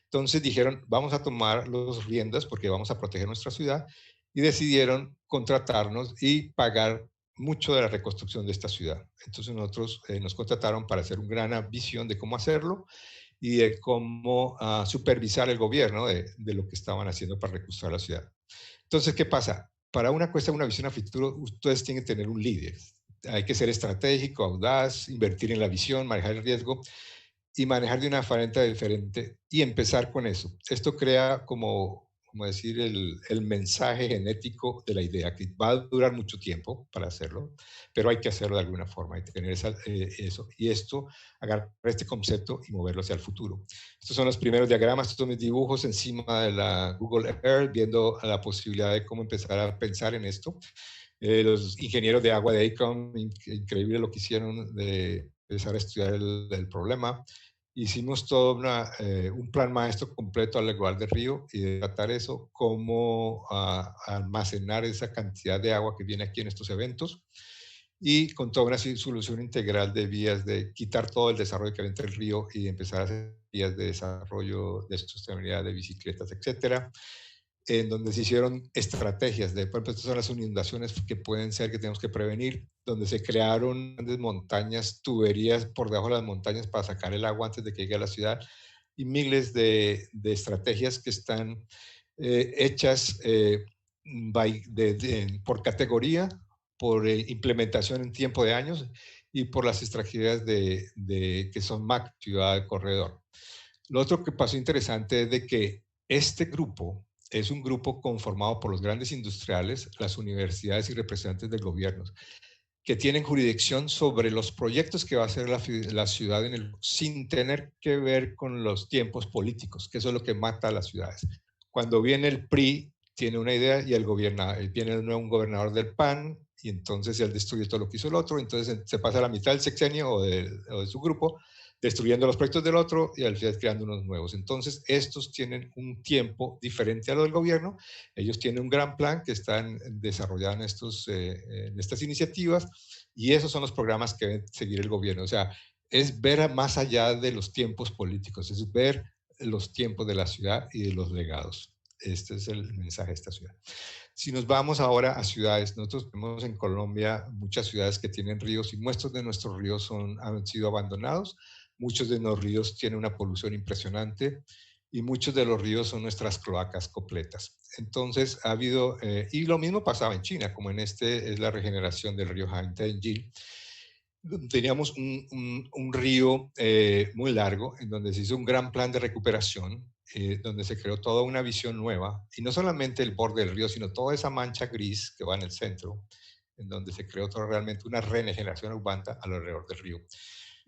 Entonces dijeron, vamos a tomar las riendas porque vamos a proteger nuestra ciudad y decidieron contratarnos y pagar mucho de la reconstrucción de esta ciudad. Entonces nosotros nos contrataron para hacer una gran visión de cómo hacerlo y de cómo supervisar el gobierno de lo que estaban haciendo para reconstruir la ciudad. Entonces, ¿qué pasa? Para una visión a futuro, ustedes tienen que tener un líder. Hay que ser estratégico, audaz, invertir en la visión, manejar el riesgo y manejar de una manera diferente y empezar con eso. Esto crea como decir, el mensaje genético de la idea, que va a durar mucho tiempo para hacerlo, pero hay que hacerlo de alguna forma, hay que tener eso. Y esto, agarrar este concepto y moverlo hacia el futuro. Estos son los primeros diagramas, estos son mis dibujos encima de la Google Earth, viendo la posibilidad de cómo empezar a pensar en esto. Los ingenieros de agua de AECOM, increíble lo que hicieron de empezar a estudiar el problema. Hicimos todo un plan maestro completo al igual del río y de tratar eso, cómo almacenar esa cantidad de agua que viene aquí en estos eventos y con toda una solución integral de vías de quitar todo el desarrollo que hay entre el río y empezar a hacer vías de desarrollo de sostenibilidad de bicicletas, etcétera, en donde se hicieron estrategias de, por ejemplo, estas son las inundaciones que pueden ser que tenemos que prevenir, donde se crearon grandes montañas, tuberías por debajo de las montañas para sacar el agua antes de que llegue a la ciudad, y miles de estrategias que están hechas por categoría, por implementación en tiempo de años y por las estrategias que son MAC, ciudad de corredor. Lo otro que pasó interesante es de que este grupo es un grupo conformado por los grandes industriales, las universidades y representantes del gobierno, que tienen jurisdicción sobre los proyectos que va a hacer la ciudad sin tener que ver con los tiempos políticos, que eso es lo que mata a las ciudades. Cuando viene el PRI, tiene una idea y viene un gobernador del PAN y entonces él destruye todo lo que hizo el otro, entonces se pasa la mitad del sexenio o de su grupo destruyendo los proyectos del otro y al final creando unos nuevos. Entonces, estos tienen un tiempo diferente a lo del gobierno. Ellos tienen un gran plan que están desarrollando en estas iniciativas y esos son los programas que debe seguir el gobierno. O sea, es ver más allá de los tiempos políticos, es ver los tiempos de la ciudad y de los legados. Este es el mensaje de esta ciudad. Si nos vamos ahora a ciudades, nosotros tenemos en Colombia muchas ciudades que tienen ríos y muchos de nuestros ríos han sido abandonados. Muchos de los ríos tienen una polución impresionante y muchos de los ríos son nuestras cloacas completas. Entonces ha habido, y lo mismo pasaba en China, como es la regeneración del río Yangtze. Teníamos un río muy largo en donde se hizo un gran plan de recuperación donde se creó toda una visión nueva, y no solamente el borde del río, sino toda esa mancha gris que va en el centro, en donde se creó realmente una regeneración urbana alrededor del río.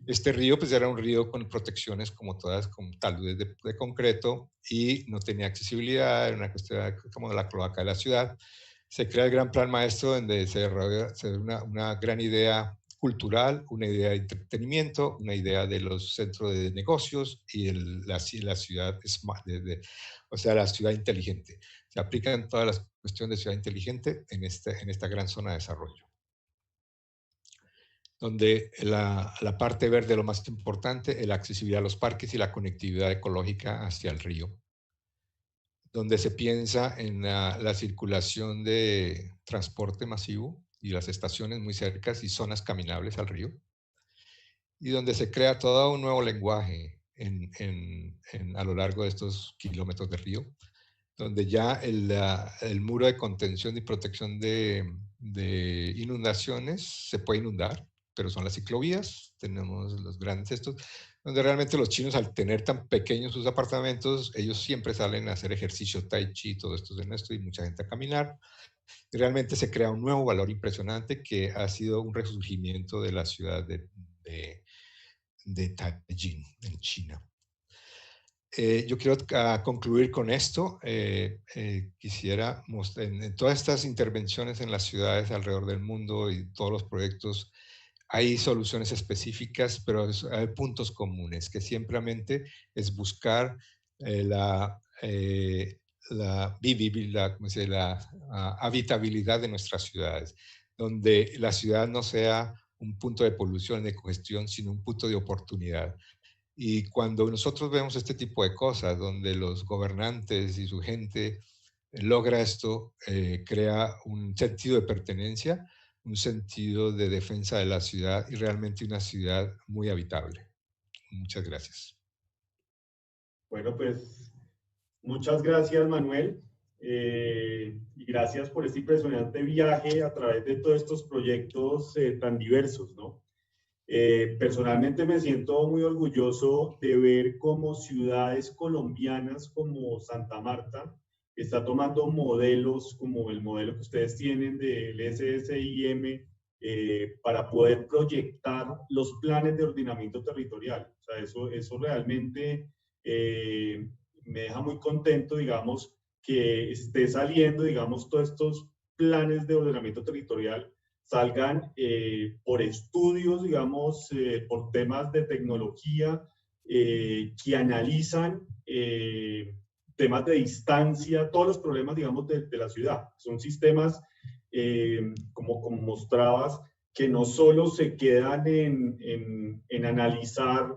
Este río pues era un río con protecciones como todas, con taludes de concreto, y no tenía accesibilidad, era una cuestión como de la cloaca de la ciudad. Se crea el gran plan maestro, donde se desarrolla una gran idea cultural, una idea de entretenimiento, una idea de los centros de negocios y la ciudad smart, o sea, la ciudad inteligente. Se aplican todas las cuestiones de ciudad inteligente en esta gran zona de desarrollo, donde la parte verde, lo más importante, la accesibilidad a los parques y la conectividad ecológica hacia el río, donde se piensa en la circulación de transporte masivo y las estaciones muy cercas y zonas caminables al río, y donde se crea todo un nuevo lenguaje a lo largo de estos kilómetros de río, donde ya el muro de contención y protección de inundaciones se puede inundar, pero son las ciclovías, tenemos los grandes estos, donde realmente los chinos, al tener tan pequeños sus apartamentos, ellos siempre salen a hacer ejercicio, tai chi, todo esto de nuestro, y mucha gente a caminar. Y realmente se crea un nuevo valor impresionante que ha sido un resurgimiento de la ciudad de Tianjin, en China. Yo quiero concluir con esto. Quisiera mostrar en todas estas intervenciones en las ciudades alrededor del mundo y todos los proyectos, hay soluciones específicas, pero hay puntos comunes, que simplemente es buscar la habitabilidad de nuestras ciudades, donde la ciudad no sea un punto de polución, de congestión, sino un punto de oportunidad. Y cuando nosotros vemos este tipo de cosas, donde los gobernantes y su gente logra esto, crea un sentido de pertenencia, un sentido de defensa de la ciudad y realmente una ciudad muy habitable. Muchas gracias. Bueno, pues muchas gracias, Manuel. Y gracias por este impresionante viaje a través de todos estos proyectos tan diversos, ¿no? Personalmente me siento muy orgulloso de ver cómo ciudades colombianas como Santa Marta está tomando modelos como el modelo que ustedes tienen del SSIM para poder proyectar los planes de ordenamiento territorial. O sea, eso realmente me deja muy contento, digamos, que esté saliendo, digamos, todos estos planes de ordenamiento territorial salgan por estudios, digamos, por temas de tecnología que analizan temas de distancia, todos los problemas, digamos, de la ciudad. Son sistemas, como mostrabas, que no solo se quedan en analizar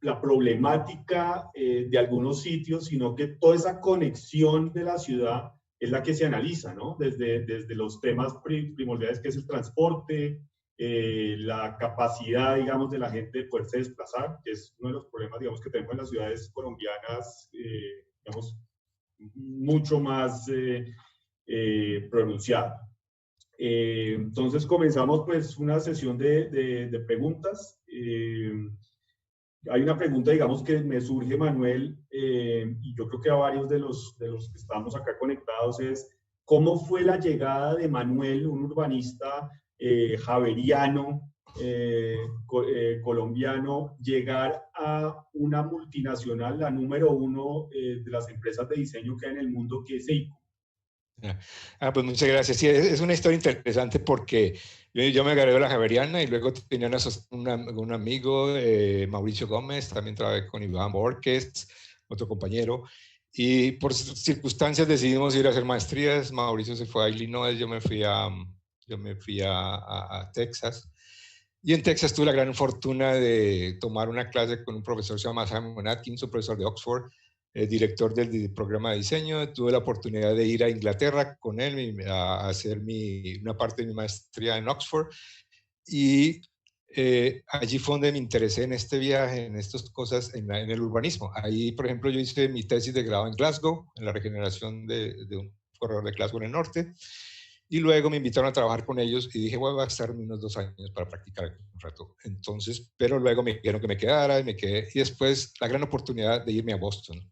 la problemática de algunos sitios, sino que toda esa conexión de la ciudad es la que se analiza, ¿no? Desde los temas primordiales que es el transporte, la capacidad, digamos, de la gente de poderse desplazar, que es uno de los problemas, digamos, que tenemos en las ciudades colombianas, digamos, mucho más pronunciado. Entonces comenzamos pues una sesión de preguntas. Hay una pregunta, digamos, que me surge, Manuel, y yo creo que a varios de los que estamos acá conectados, es ¿cómo fue la llegada de Manuel, un urbanista javeriano, colombiano, llegar a una multinacional, la número 1 de las empresas de diseño que hay en el mundo, que es Seiko? Pues muchas gracias. Sí, es una historia interesante porque yo me gradué de la Javeriana y luego tenía un amigo, Mauricio Gómez, también trabajé con Iván Borges, otro compañero, y por circunstancias decidimos ir a hacer maestrías. Mauricio se fue a Illinois, yo me fui a Texas. Y en Texas tuve la gran fortuna de tomar una clase con un profesor que se llama Simon Atkins, un profesor de Oxford, director del programa de diseño. Tuve la oportunidad de ir a Inglaterra con él a hacer una parte de mi maestría en Oxford. Y allí fue donde me interesé en este viaje, en estas cosas, en el urbanismo. Ahí, por ejemplo, yo hice mi tesis de grado en Glasgow, en la regeneración de un corredor de Glasgow en el norte. Y luego me invitaron a trabajar con ellos y dije, voy a gastar unos 2 años para practicar un rato. Entonces, pero luego me dijeron que me quedara y me quedé. Y después la gran oportunidad de irme a Boston,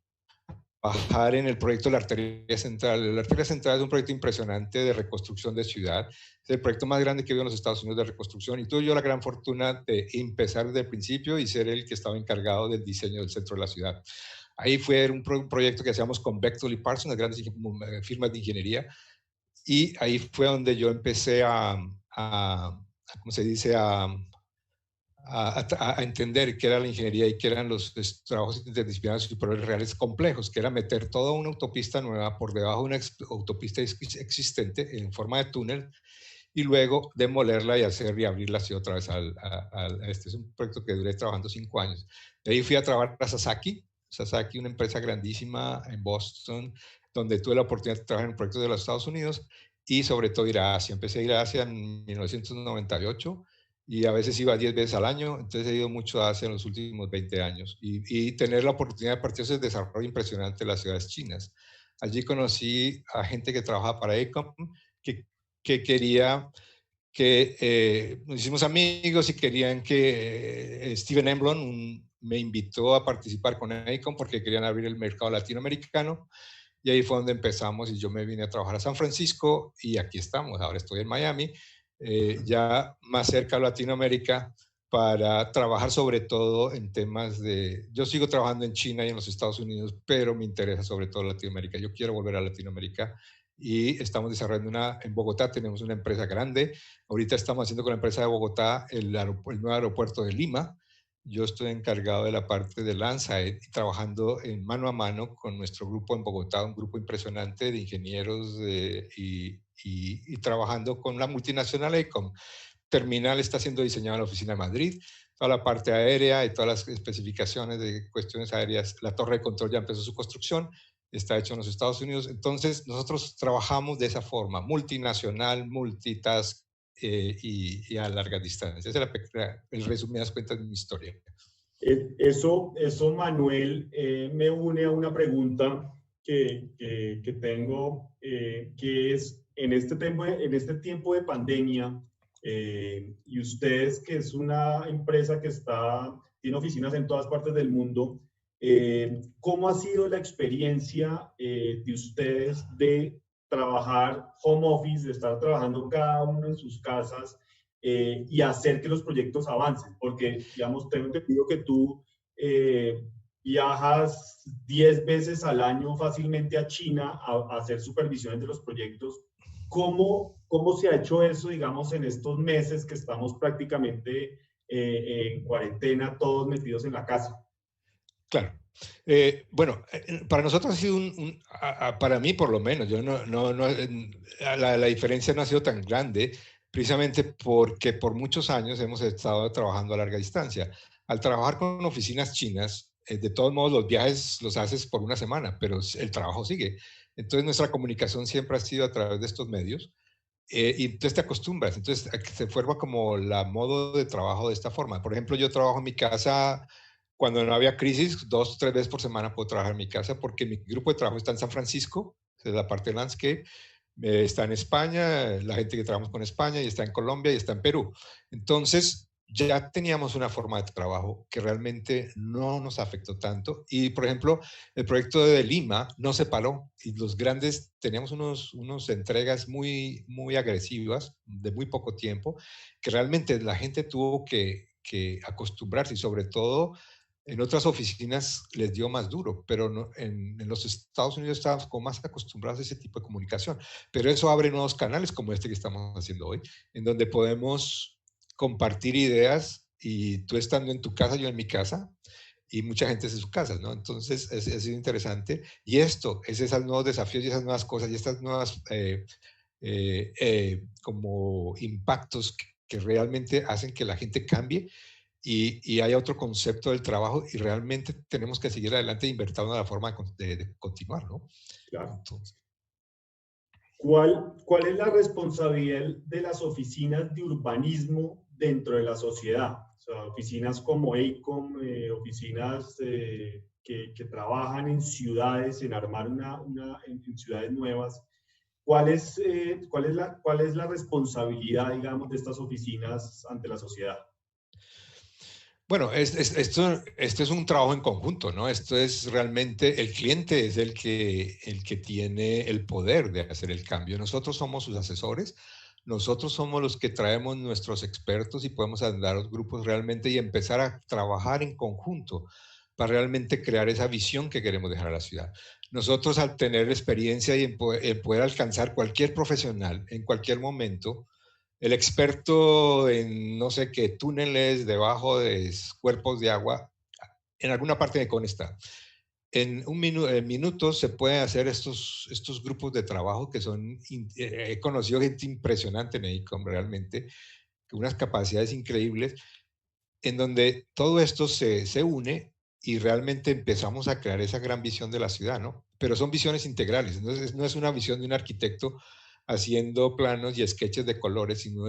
bajar en el proyecto de la Arteria Central. La Arteria Central es un proyecto impresionante de reconstrucción de ciudad. Es el proyecto más grande que veo en los Estados Unidos de reconstrucción. Y tuve yo la gran fortuna de empezar desde el principio y ser el que estaba encargado del diseño del centro de la ciudad. Ahí fue un proyecto que hacíamos con Bechtel y Parsons, las grandes firmas de ingeniería. Y ahí fue donde yo empecé ¿cómo se dice? A entender qué era la ingeniería y qué eran los trabajos interdisciplinarios y superiores reales complejos, que era meter toda una autopista nueva por debajo de una autopista existente en forma de túnel y luego demolerla y hacer y abrirla así otra vez este es un proyecto que duré trabajando 5 años. De ahí fui a trabajar a Sasaki, una empresa grandísima en Boston, donde tuve la oportunidad de trabajar en proyectos de los Estados Unidos y sobre todo ir a Asia. Empecé a ir a Asia en 1998 y a veces iba 10 veces al año, entonces he ido mucho a Asia en los últimos 20 años y tener la oportunidad de partir de ese desarrollo impresionante de las ciudades chinas. Allí conocí a gente que trabajaba para AECOM, que quería que nos hicimos amigos y querían que Steven Emblon me invitó a participar con AECOM porque querían abrir el mercado latinoamericano y ahí fue donde empezamos y yo me vine a trabajar a San Francisco y aquí estamos, ahora estoy en Miami, ya más cerca a Latinoamérica para trabajar sobre todo en temas yo sigo trabajando en China y en los Estados Unidos, pero me interesa sobre todo Latinoamérica, yo quiero volver a Latinoamérica y estamos desarrollando en Bogotá tenemos una empresa grande, ahorita estamos haciendo con la empresa de Bogotá el nuevo aeropuerto de Lima. Yo estoy encargado de la parte de Landside y trabajando en mano a mano con nuestro grupo en Bogotá, un grupo impresionante de ingenieros y trabajando con la multinacional ECOM. Terminal está siendo diseñado en la oficina de Madrid, toda la parte aérea y todas las especificaciones de cuestiones aéreas. La torre de control ya empezó su construcción, está hecho en los Estados Unidos. Entonces, nosotros trabajamos de esa forma, multinacional, multitask, y a larga distancia. Ese es el resumidas cuentas de mi historia. Eso Manuel, me une a una pregunta que tengo, que es en este tiempo de pandemia, y ustedes, que es una empresa que tiene oficinas en todas partes del mundo, ¿cómo ha sido la experiencia de ustedes de trabajar home office, de estar trabajando cada uno en sus casas y hacer que los proyectos avancen? Porque, digamos, tengo entendido que tú viajas 10 veces al año fácilmente a China a hacer supervisiones de los proyectos. ¿Cómo se ha hecho eso, digamos, en estos meses que estamos prácticamente en cuarentena, todos metidos en la casa? Claro. Bueno, para nosotros ha sido para mí por lo menos, la diferencia no ha sido tan grande, precisamente porque por muchos años hemos estado trabajando a larga distancia. Al trabajar con oficinas chinas, de todos modos los viajes los haces por una semana, pero el trabajo sigue. Entonces nuestra comunicación siempre ha sido a través de estos medios. Y entonces te acostumbras, entonces se forma como la modo de trabajo de esta forma. Por ejemplo, yo trabajo en mi casa cuando no había crisis, 2 o 3 veces por semana puedo trabajar en mi casa porque mi grupo de trabajo está en San Francisco, es la parte de landscape, está en España, la gente que trabajamos con España, y está en Colombia y está en Perú. Entonces, ya teníamos una forma de trabajo que realmente no nos afectó tanto. Y, por ejemplo, el proyecto de Lima no se paró y los grandes, teníamos unos entregas muy, muy agresivas de muy poco tiempo, que realmente la gente tuvo que acostumbrarse y sobre todo en otras oficinas les dio más duro, pero no, en los Estados Unidos estábamos como más acostumbrados a ese tipo de comunicación. Pero eso abre nuevos canales como este que estamos haciendo hoy, en donde podemos compartir ideas y tú estando en tu casa, yo en mi casa, y mucha gente es en su casa, ¿no? Entonces es interesante. Y esos nuevos desafíos y esas nuevas cosas y estas nuevas como impactos que realmente hacen que la gente cambie y hay otro concepto del trabajo y realmente tenemos que seguir adelante e invertir en la forma de continuar, ¿no? Claro. Entonces, ¿Cuál es la responsabilidad de las oficinas de urbanismo dentro de la sociedad? O sea, oficinas como AECOM, oficinas que trabajan en ciudades, en armar en ciudades nuevas. cuál es la responsabilidad, digamos, de estas oficinas ante la sociedad? Bueno, esto es un trabajo en conjunto, ¿no? Esto es realmente, el cliente es el que tiene el poder de hacer el cambio. Nosotros somos sus asesores, nosotros somos los que traemos nuestros expertos y podemos andar los grupos realmente y empezar a trabajar en conjunto para realmente crear esa visión que queremos dejar a la ciudad. Nosotros, al tener experiencia y en poder alcanzar cualquier profesional en cualquier momento, el experto en no sé qué túneles debajo de cuerpos de agua, en alguna parte de CON está. En minutos se pueden hacer estos grupos de trabajo que son, he conocido gente impresionante en EICOM realmente, con unas capacidades increíbles, en donde todo esto se une y realmente empezamos a crear esa gran visión de la ciudad, ¿no? Pero son visiones integrales, entonces no es una visión de un arquitecto haciendo planos y sketches de colores, sino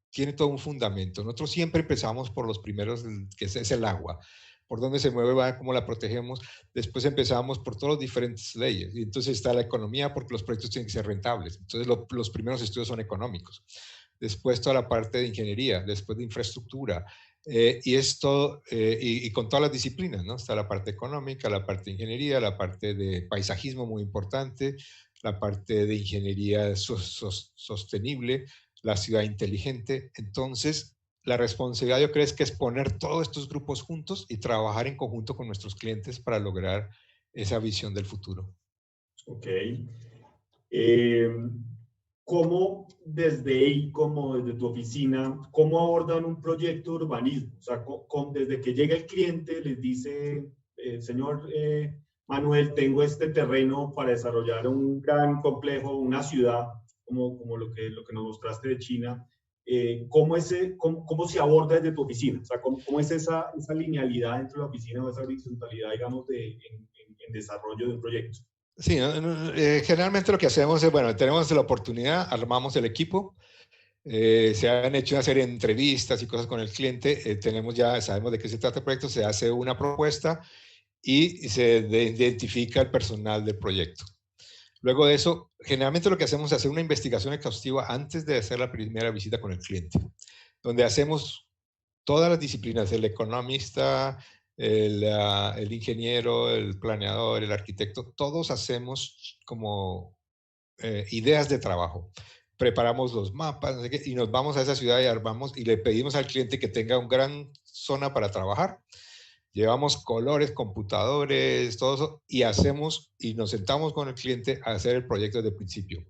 tiene todo un fundamento. Nosotros siempre empezamos por los primeros, que es el agua, por dónde se mueve, cómo la protegemos. Después empezamos por todas las diferentes leyes. Y entonces está la economía, porque los proyectos tienen que ser rentables. Entonces los primeros estudios son económicos. Después toda la parte de ingeniería, después de infraestructura, y es todo, y con todas las disciplinas, ¿no? Está la parte económica, la parte de ingeniería, la parte de paisajismo muy importante, la parte de ingeniería sostenible, la ciudad inteligente. Entonces, la responsabilidad, yo creo, es que es poner todos estos grupos juntos y trabajar en conjunto con nuestros clientes para lograr esa visión del futuro. Ok. ¿Cómo desde ahí, como desde tu oficina, cómo abordan un proyecto de urbanismo? O sea, desde que llega el cliente les dice, señor Manuel, tengo este terreno para desarrollar un gran complejo, una ciudad, como lo que nos mostraste de China. ¿Cómo se aborda desde tu oficina? O sea, ¿cómo es esa linealidad dentro de la oficina o esa horizontalidad, digamos, en desarrollo de un proyecto? Sí, generalmente lo que hacemos es, bueno, tenemos la oportunidad, armamos el equipo, se han hecho una serie de entrevistas y cosas con el cliente, sabemos de qué se trata el proyecto, se hace una propuesta y se identifica el personal del proyecto. Luego de eso, generalmente lo que hacemos es hacer una investigación exhaustiva antes de hacer la primera visita con el cliente, donde hacemos todas las disciplinas, el economista, el ingeniero, el planeador, el arquitecto, todos hacemos como ideas de trabajo. Preparamos los mapas, no sé qué, y nos vamos a esa ciudad y armamos y le pedimos al cliente que tenga una gran zona para trabajar. Llevamos colores, computadores, todo eso, y nos sentamos con el cliente a hacer el proyecto desde el principio.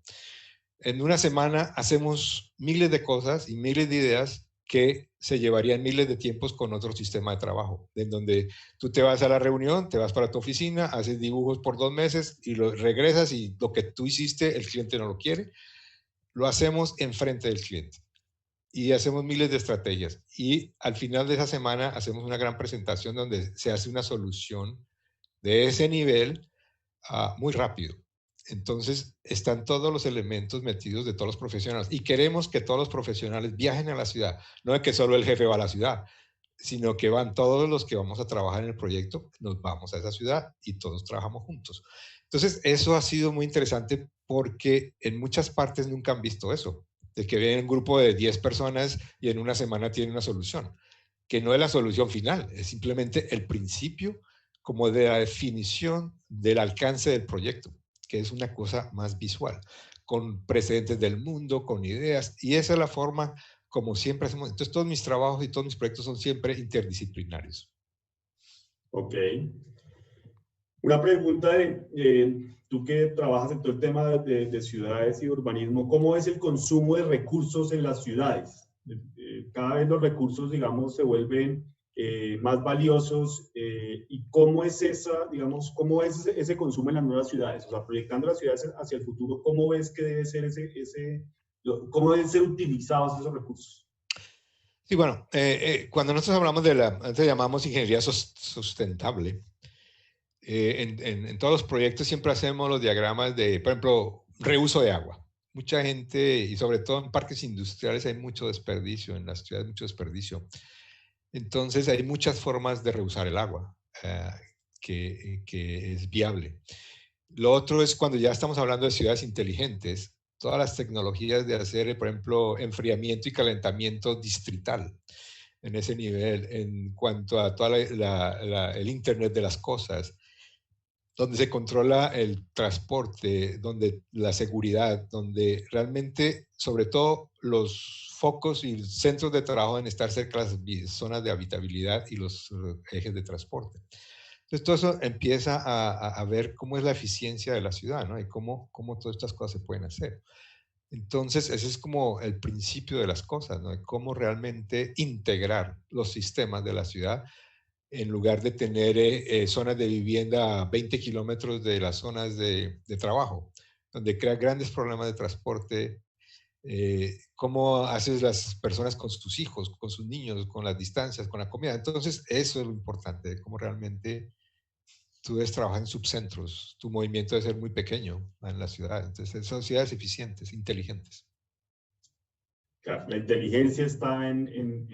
En una semana hacemos miles de cosas y miles de ideas que se llevarían miles de tiempos con otro sistema de trabajo, en donde tú te vas a la reunión, te vas para tu oficina, haces dibujos por 2 meses y regresas, y lo que tú hiciste el cliente no lo quiere. Lo hacemos enfrente del cliente y hacemos miles de estrategias, y al final de esa semana hacemos una gran presentación donde se hace una solución de ese nivel muy rápido. Entonces, están todos los elementos metidos de todos los profesionales, y queremos que todos los profesionales viajen a la ciudad, no es que solo el jefe va a la ciudad, sino que van todos los que vamos a trabajar en el proyecto, nos vamos a esa ciudad y todos trabajamos juntos. Entonces, eso ha sido muy interesante porque en muchas partes nunca han visto eso, de que viene un grupo de 10 personas y en una semana tiene una solución, que no es la solución final, es simplemente el principio como de la definición del alcance del proyecto, que es una cosa más visual, con precedentes del mundo, con ideas, y esa es la forma como siempre hacemos. Entonces, todos mis trabajos y todos mis proyectos son siempre interdisciplinarios. Ok. Una pregunta tú que trabajas en todo el tema de ciudades y urbanismo, ¿cómo es el consumo de recursos en las ciudades? Cada vez los recursos, digamos, se vuelven más valiosos, y cómo es cómo es ese consumo en las nuevas ciudades, o sea, proyectando las ciudades hacia el futuro, ¿cómo ves que debe ser cómo deben ser utilizados esos recursos? Sí, bueno, cuando nosotros hablamos antes llamamos ingeniería sustentable, en todos los proyectos siempre hacemos los diagramas de, por ejemplo, reuso de agua. Mucha gente, y sobre todo en parques industriales, hay mucho desperdicio, en las ciudades mucho desperdicio. Entonces hay muchas formas de reusar el agua, que es viable. Lo otro es cuando ya estamos hablando de ciudades inteligentes, todas las tecnologías de hacer, por ejemplo, enfriamiento y calentamiento distrital en ese nivel, en cuanto a todo el Internet de las cosas, donde se controla el transporte, donde la seguridad, donde realmente, sobre todo, los focos y centros de trabajo deben estar cerca de las zonas de habitabilidad y los ejes de transporte. Entonces, todo eso empieza a ver cómo es la eficiencia de la ciudad, ¿no? Y cómo todas estas cosas se pueden hacer. Entonces, ese es como el principio de las cosas, ¿no? De cómo realmente integrar los sistemas de la ciudad en lugar de tener zonas de vivienda a 20 kilómetros de las zonas de trabajo, donde crea grandes problemas de transporte. Cómo haces las personas con sus hijos, con sus niños, con las distancias, con la comida. Entonces, eso es lo importante, cómo realmente tú debes trabajar en subcentros. Tu movimiento debe ser muy pequeño en la ciudad. Entonces, son ciudades eficientes, inteligentes. Claro, la inteligencia está en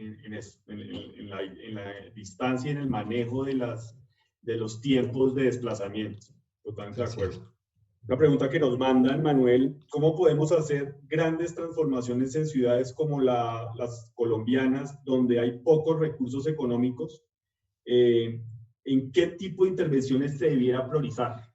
la distancia y en el manejo de los tiempos de desplazamiento. Totalmente de Así es. acuerdo. Una pregunta que nos mandan, Manuel, ¿cómo podemos hacer grandes transformaciones en ciudades como las colombianas, donde hay pocos recursos económicos? ¿En qué tipo de intervenciones se debiera priorizar?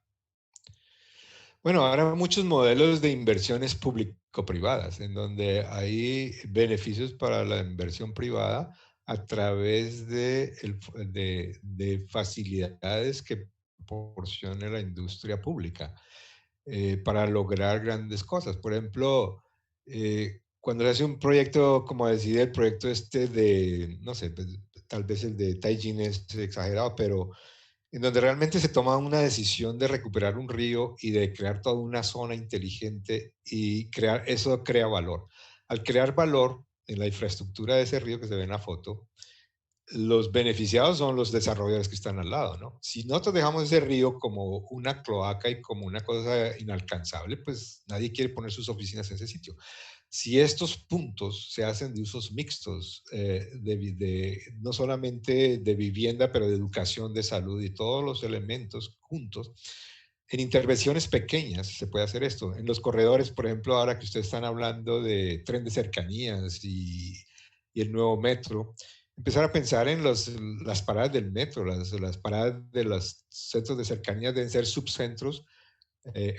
Bueno, ahora hay muchos modelos de inversiones público-privadas, en donde hay beneficios para la inversión privada a través de facilidades que proporcione la industria pública para lograr grandes cosas. Por ejemplo, cuando se hace un proyecto, como decir el proyecto este de, no sé, pues, tal vez el de Taijin es exagerado, pero en donde realmente se toma una decisión de recuperar un río y de crear toda una zona inteligente y eso crea valor. Al crear valor en la infraestructura de ese río que se ve en la foto, los beneficiados son los desarrolladores que están al lado, ¿no? Si nosotros dejamos ese río como una cloaca y como una cosa inalcanzable, pues nadie quiere poner sus oficinas en ese sitio. Si estos puntos se hacen de usos mixtos, no solamente de vivienda, pero de educación, de salud y todos los elementos juntos, en intervenciones pequeñas se puede hacer esto. En los corredores, por ejemplo, ahora que ustedes están hablando de tren de cercanías y el nuevo metro, empezar a pensar en las paradas del metro, las paradas de los centros de cercanías deben ser subcentros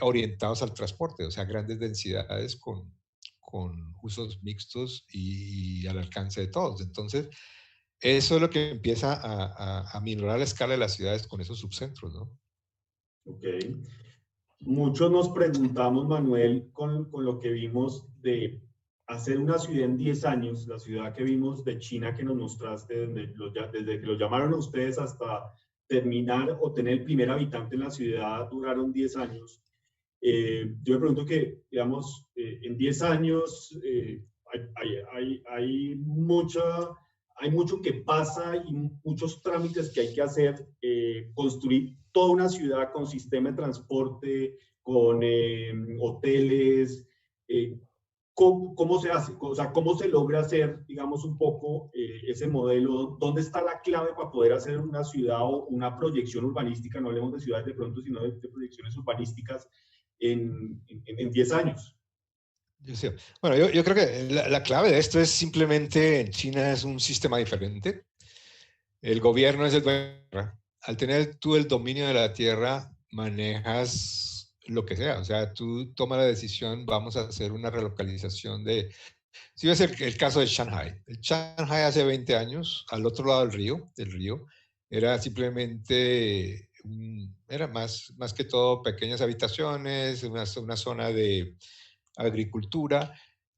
orientados al transporte, o sea, grandes densidades con usos mixtos y al alcance de todos. Entonces, eso es lo que empieza a minorar la escala de las ciudades con esos subcentros, ¿no? Ok. Muchos nos preguntamos, Manuel, con lo que vimos de hacer una ciudad en 10 años, la ciudad que vimos de China que nos mostraste, desde que lo llamaron a ustedes hasta terminar o tener el primer habitante en la ciudad, duraron 10 años. Yo me pregunto que, digamos, en 10 años hay mucho que pasa y muchos trámites que hay que hacer, construir toda una ciudad con sistema de transporte, con hoteles. ¿Cómo se hace? O sea, ¿cómo se logra hacer, digamos, un poco ese modelo? ¿Dónde está la clave para poder hacer una ciudad o una proyección urbanística? No hablemos de ciudades de pronto, sino de proyecciones urbanísticas en 10 años. Bueno, yo creo que la clave de esto es simplemente en China es un sistema diferente. El gobierno es el dueño de la tierra. Al tener tú el dominio de la tierra, manejas lo que sea. O sea, tú tomas la decisión, vamos a hacer una relocalización de... Si ves el caso de Shanghai. El Shanghai hace 20 años, al otro lado del río, era simplemente, era más que todo pequeñas habitaciones, una zona de agricultura,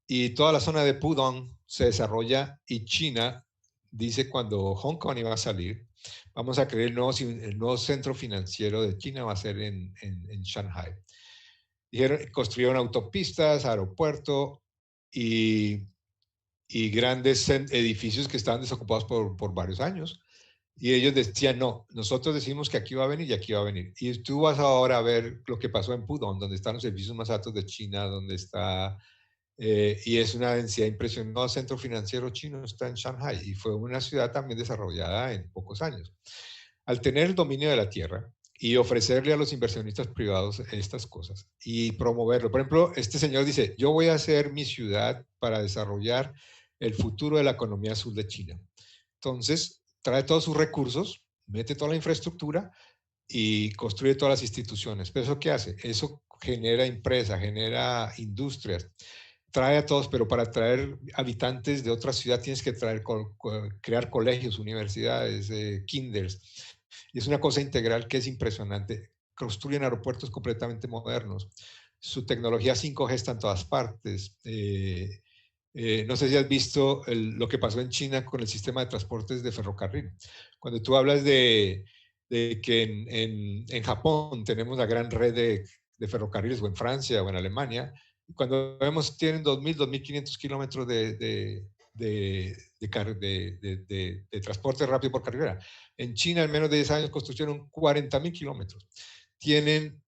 y toda la zona de Pudong se desarrolla y China dice cuando Hong Kong iba a salir, vamos a crear el nuevo centro financiero de China va a ser en Shanghai. Construyeron autopistas, aeropuerto y grandes edificios que estaban desocupados por varios años. Y ellos decían, no, nosotros decimos que aquí va a venir y aquí va a venir. Y tú vas ahora a ver lo que pasó en Pudong, donde están los edificios más altos de China, donde está, y es una densidad impresionante. El centro financiero chino está en Shanghai y fue una ciudad también desarrollada en pocos años. Al tener el dominio de la tierra y ofrecerle a los inversionistas privados estas cosas y promoverlo. Por ejemplo, este señor dice, yo voy a hacer mi ciudad para desarrollar el futuro de la economía azul de China. Entonces, trae todos sus recursos, mete toda la infraestructura y construye todas las instituciones. ¿Pero eso qué hace? Eso genera empresas, genera industrias, trae a todos, pero para traer habitantes de otra ciudad tienes que crear colegios, universidades, kinders. Y es una cosa integral que es impresionante. Construyen aeropuertos completamente modernos. Su tecnología 5G está en todas partes. No sé si has visto lo que pasó en China con el sistema de transportes de ferrocarril. Cuando tú hablas de que en Japón tenemos la gran red de ferrocarriles, o en Francia o en Alemania, cuando vemos tienen 2.000, 2.500 kilómetros de transporte rápido por carretera. En China, en menos de 10 años, construyeron 40.000 kilómetros. Tienen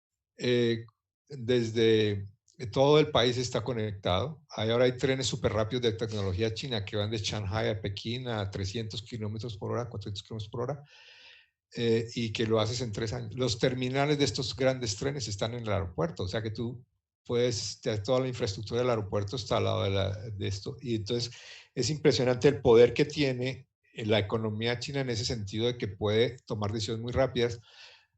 desde todo el país está conectado. Ahora hay trenes súper rápidos de tecnología china que van de Shanghai a Pekín a 300 kilómetros por hora, 400 kilómetros por hora, y que lo haces en 3 años. Los terminales de estos grandes trenes están en el aeropuerto, o sea que tú puedes, toda la infraestructura del aeropuerto está al lado de esto. Y entonces es impresionante el poder que tiene la economía china en ese sentido de que puede tomar decisiones muy rápidas.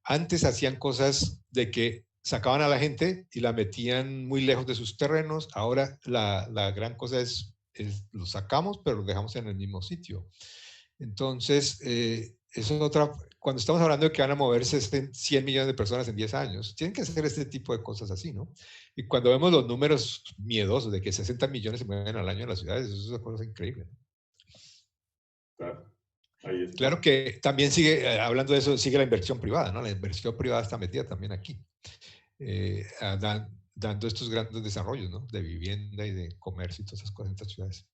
Antes hacían cosas de que sacaban a la gente y la metían muy lejos de sus terrenos. Ahora la gran cosa es los sacamos, pero los dejamos en el mismo sitio. Entonces, eso es otra. Cuando estamos hablando de que van a moverse 100 millones de personas en 10 años, tienen que hacer este tipo de cosas así, ¿no? Y cuando vemos los números miedosos de que 60 millones se mueven al año en las ciudades, eso es una cosa increíble. Claro, ahí está. Claro que también sigue, hablando de eso, sigue la inversión privada, ¿no? La inversión privada está metida también aquí, dando estos grandes desarrollos, ¿no? De vivienda y de comercio y todas esas cosas en estas ciudades.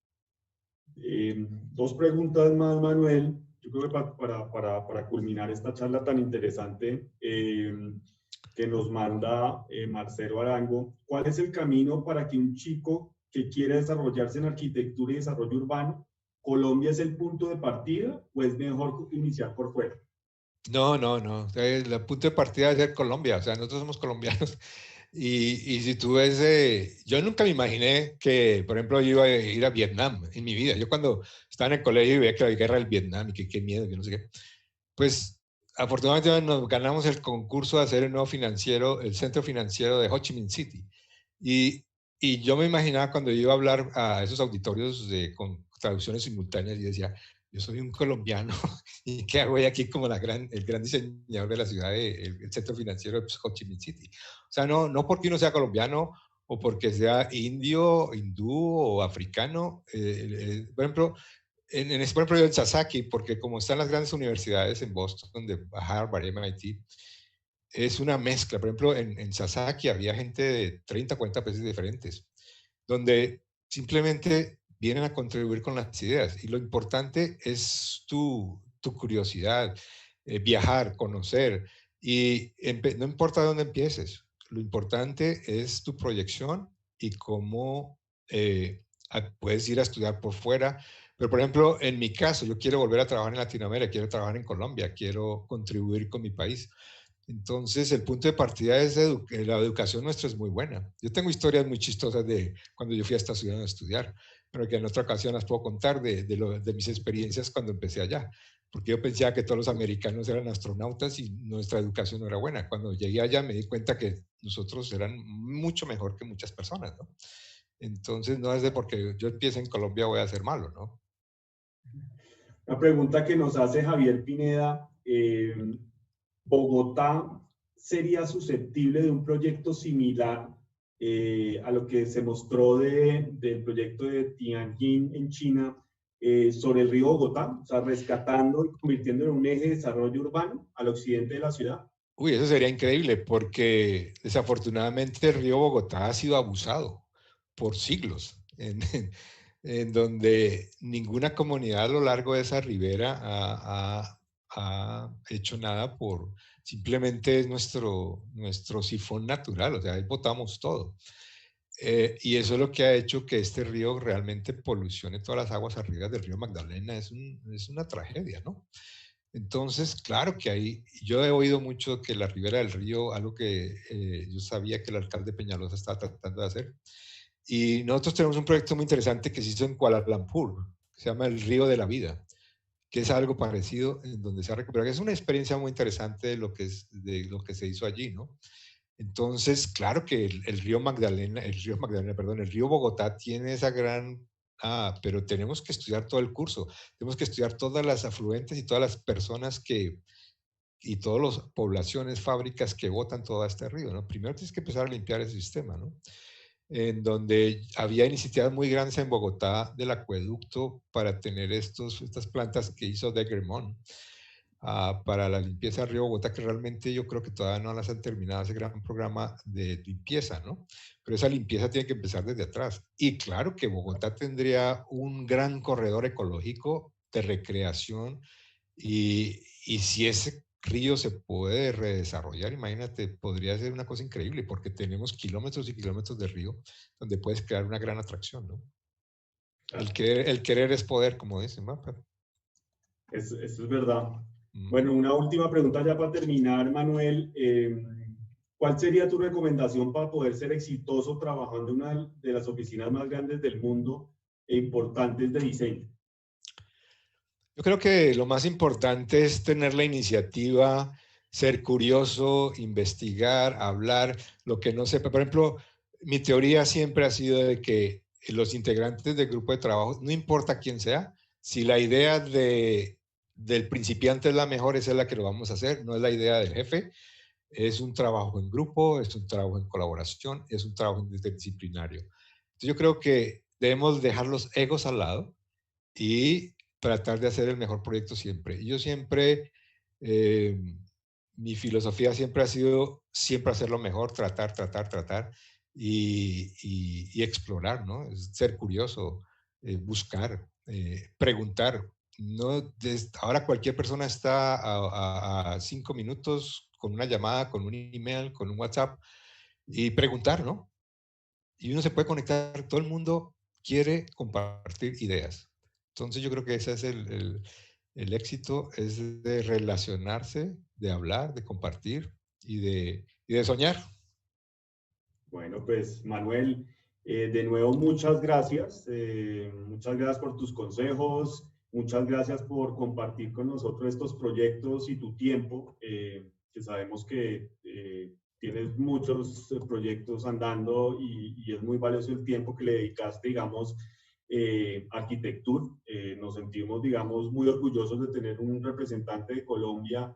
2 preguntas más, Manuel. Yo creo que para culminar esta charla tan interesante que nos manda Marcelo Arango, ¿cuál es el camino para que un chico que quiera desarrollarse en arquitectura y desarrollo urbano, Colombia es el punto de partida o es mejor iniciar por fuera? No. El punto de partida debe ser Colombia. O sea, nosotros somos colombianos. Y si tú ves, yo nunca me imaginé que, por ejemplo, yo iba a ir a Vietnam en mi vida. Yo cuando estaba en el colegio y veía que la guerra del Vietnam y que qué miedo, que no sé qué. Pues afortunadamente nos ganamos el concurso de hacer el nuevo financiero, el centro financiero de Ho Chi Minh City. Y yo me imaginaba cuando yo iba a hablar a esos auditorios con traducciones simultáneas y decía, yo soy un colombiano y ¿qué hago aquí como el gran diseñador de la ciudad, el centro financiero de Ho Chi Minh City? O sea, no porque uno sea colombiano o porque sea indio, hindú o africano. Por ejemplo, por ejemplo, yo en Sasaki, porque como están las grandes universidades en Boston, de Harvard, MIT, es una mezcla. Por ejemplo, en Sasaki había gente de 30, 40 países diferentes, donde simplemente vienen a contribuir con las ideas. Y lo importante es tu curiosidad, viajar, conocer. Y no importa dónde empieces, lo importante es tu proyección y cómo puedes ir a estudiar por fuera. Pero, por ejemplo, en mi caso, yo quiero volver a trabajar en Latinoamérica, quiero trabajar en Colombia, quiero contribuir con mi país. Entonces, el punto de partida es la educación nuestra es muy buena. Yo tengo historias muy chistosas de cuando yo fui a esta ciudad a estudiar, pero que en otra ocasión las puedo contar de mis experiencias cuando empecé allá. Porque yo pensaba que todos los americanos eran astronautas y nuestra educación no era buena. Cuando llegué allá me di cuenta que nosotros eran mucho mejor que muchas personas, ¿no? Entonces, no es de porque yo empiece en Colombia voy a ser malo, ¿no? La pregunta que nos hace Javier Pineda, ¿Bogotá sería susceptible de un proyecto similar a lo que se mostró del proyecto de Tianjin en China sobre el río Bogotá? O sea, rescatando y convirtiendo en un eje de desarrollo urbano al occidente de la ciudad. Uy, eso sería increíble porque desafortunadamente el río Bogotá ha sido abusado por siglos, en donde ninguna comunidad a lo largo de esa ribera ha hecho nada por, simplemente es nuestro sifón natural, o sea, ahí botamos todo. Y eso es lo que ha hecho que este río realmente polucione todas las aguas arriba del río Magdalena, es una tragedia, ¿no? Entonces, claro que ahí, yo he oído mucho que la ribera del río, algo que yo sabía que el alcalde Peñalosa estaba tratando de hacer, y nosotros tenemos un proyecto muy interesante que se hizo en Kuala Lumpur, que se llama el Río de la Vida, que es algo parecido en donde se ha recuperado. Es una experiencia muy interesante de lo que se hizo allí, ¿no? Entonces, claro que el río Bogotá tiene esa gran, pero tenemos que estudiar todo el curso, tenemos que estudiar todas las afluentes y todas las personas y todas las poblaciones, fábricas que botan todo este río, ¿no? Primero tienes que empezar a limpiar ese sistema, ¿no? En donde había iniciativas muy grandes en Bogotá del acueducto para tener estas plantas que hizo Degermont para la limpieza del río Bogotá, que realmente yo creo que todavía no las han terminado ese gran programa de limpieza, ¿no? Pero esa limpieza tiene que empezar desde atrás. Y claro que Bogotá tendría un gran corredor ecológico de recreación y si ese río se puede redesarrollar, imagínate, podría ser una cosa increíble porque tenemos kilómetros y kilómetros de río donde puedes crear una gran atracción, ¿no? Claro. El querer es poder, como dicen, ¿no? Eso es verdad. Bueno, una última pregunta ya para terminar, Manuel. ¿Cuál sería tu recomendación para poder ser exitoso trabajando en una de las oficinas más grandes del mundo e importantes de diseño? Yo creo que lo más importante es tener la iniciativa, ser curioso, investigar, hablar, lo que no sepa. Por ejemplo, mi teoría siempre ha sido de que los integrantes del grupo de trabajo, no importa quién sea, si la idea del principiante es la mejor, esa es la que lo vamos a hacer, no es la idea del jefe. Es un trabajo en grupo, es un trabajo en colaboración, es un trabajo interdisciplinario. Entonces yo creo que debemos dejar los egos al lado y tratar de hacer el mejor proyecto siempre. Y yo siempre, eh, mi filosofía siempre ha sido siempre hacer lo mejor, tratar y explorar, ¿no? Es ser curioso, buscar, preguntar. No, ahora cualquier persona está a 5 minutos con una llamada, con un email, con un WhatsApp y preguntar, ¿no? Y uno se puede conectar, todo el mundo quiere compartir ideas. Entonces yo creo que ese es el éxito, es de relacionarse, de hablar, de compartir y de soñar. Bueno, pues Manuel, de nuevo muchas gracias. Muchas gracias por tus consejos. Muchas gracias por compartir con nosotros estos proyectos y tu tiempo, que sabemos que tienes muchos proyectos andando y es muy valioso el tiempo que le dedicaste, digamos, a Arquitectur. Nos sentimos, digamos, muy orgullosos de tener un representante de Colombia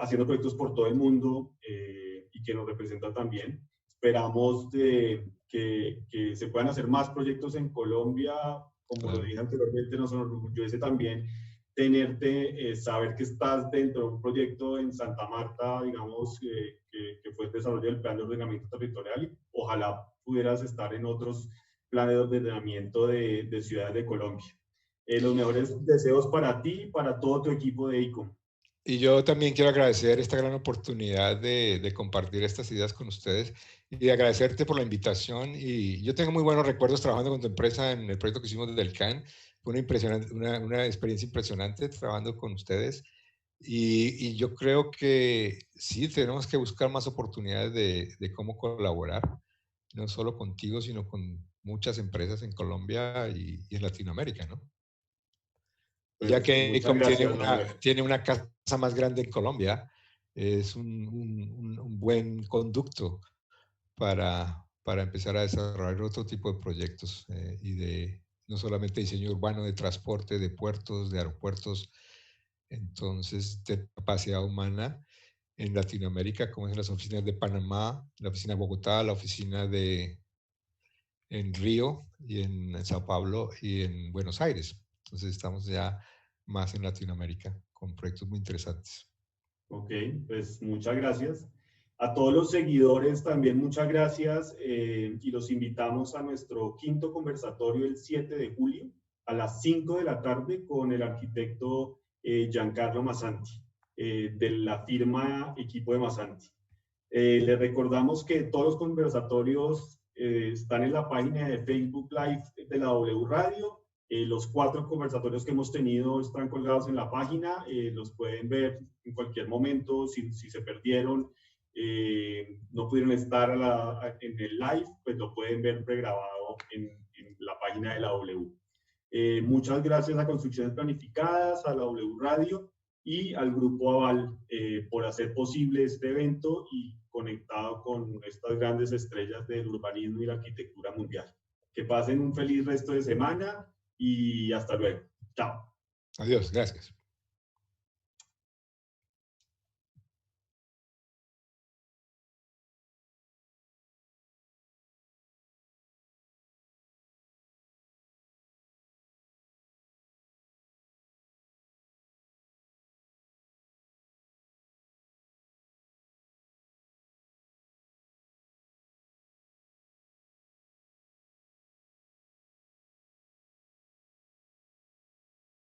haciendo proyectos por todo el mundo y que nos representa también. Esperamos que se puedan hacer más proyectos en Colombia. Como lo Claro. dije anteriormente, nos enorgullece también tenerte, saber que estás dentro de un proyecto en Santa Marta, digamos, que fue el desarrollo del plan de ordenamiento territorial, y ojalá pudieras estar en otros planes de ordenamiento de ciudades de Colombia. Los mejores deseos para ti y para todo tu equipo de ICOM. Y yo también quiero agradecer esta gran oportunidad de compartir estas ideas con ustedes y agradecerte por la invitación. Y yo tengo muy buenos recuerdos trabajando con tu empresa en el proyecto que hicimos del CAN. Fue una experiencia impresionante trabajando con ustedes. Y yo creo que sí, tenemos que buscar más oportunidades de cómo colaborar, no solo contigo, sino con muchas empresas en Colombia y en Latinoamérica, ¿no? Ya Pues que muchas ICOM gracias, Manuel. tiene una casa más grande en Colombia, es un buen conducto para empezar a desarrollar otro tipo de proyectos y de no solamente diseño urbano, de transporte, de puertos, de aeropuertos, entonces de capacidad humana en Latinoamérica, como es en las oficinas de Panamá, la oficina de Bogotá, la oficina en Río y en Sao Paulo y en Buenos Aires. Entonces estamos ya más en Latinoamérica con proyectos muy interesantes. Ok, pues muchas gracias. A todos los seguidores también muchas gracias y los invitamos a nuestro quinto conversatorio el 7 de julio a las 5 de la tarde con el arquitecto Giancarlo Massanti de la firma Equipo de Massanti. Les recordamos que todos los conversatorios están en la página de Facebook Live de la W Radio, Los 4 conversatorios que hemos tenido están colgados en la página, los pueden ver en cualquier momento. Si se perdieron, no pudieron estar en el live, pues lo pueden ver pregrabado en la página de la W. Muchas gracias a Construcciones Planificadas, a la W Radio y al Grupo Aval por hacer posible este evento y conectado con estas grandes estrellas del urbanismo y la arquitectura mundial. Que pasen un feliz resto de semana y hasta luego. Chao. Adiós, gracias.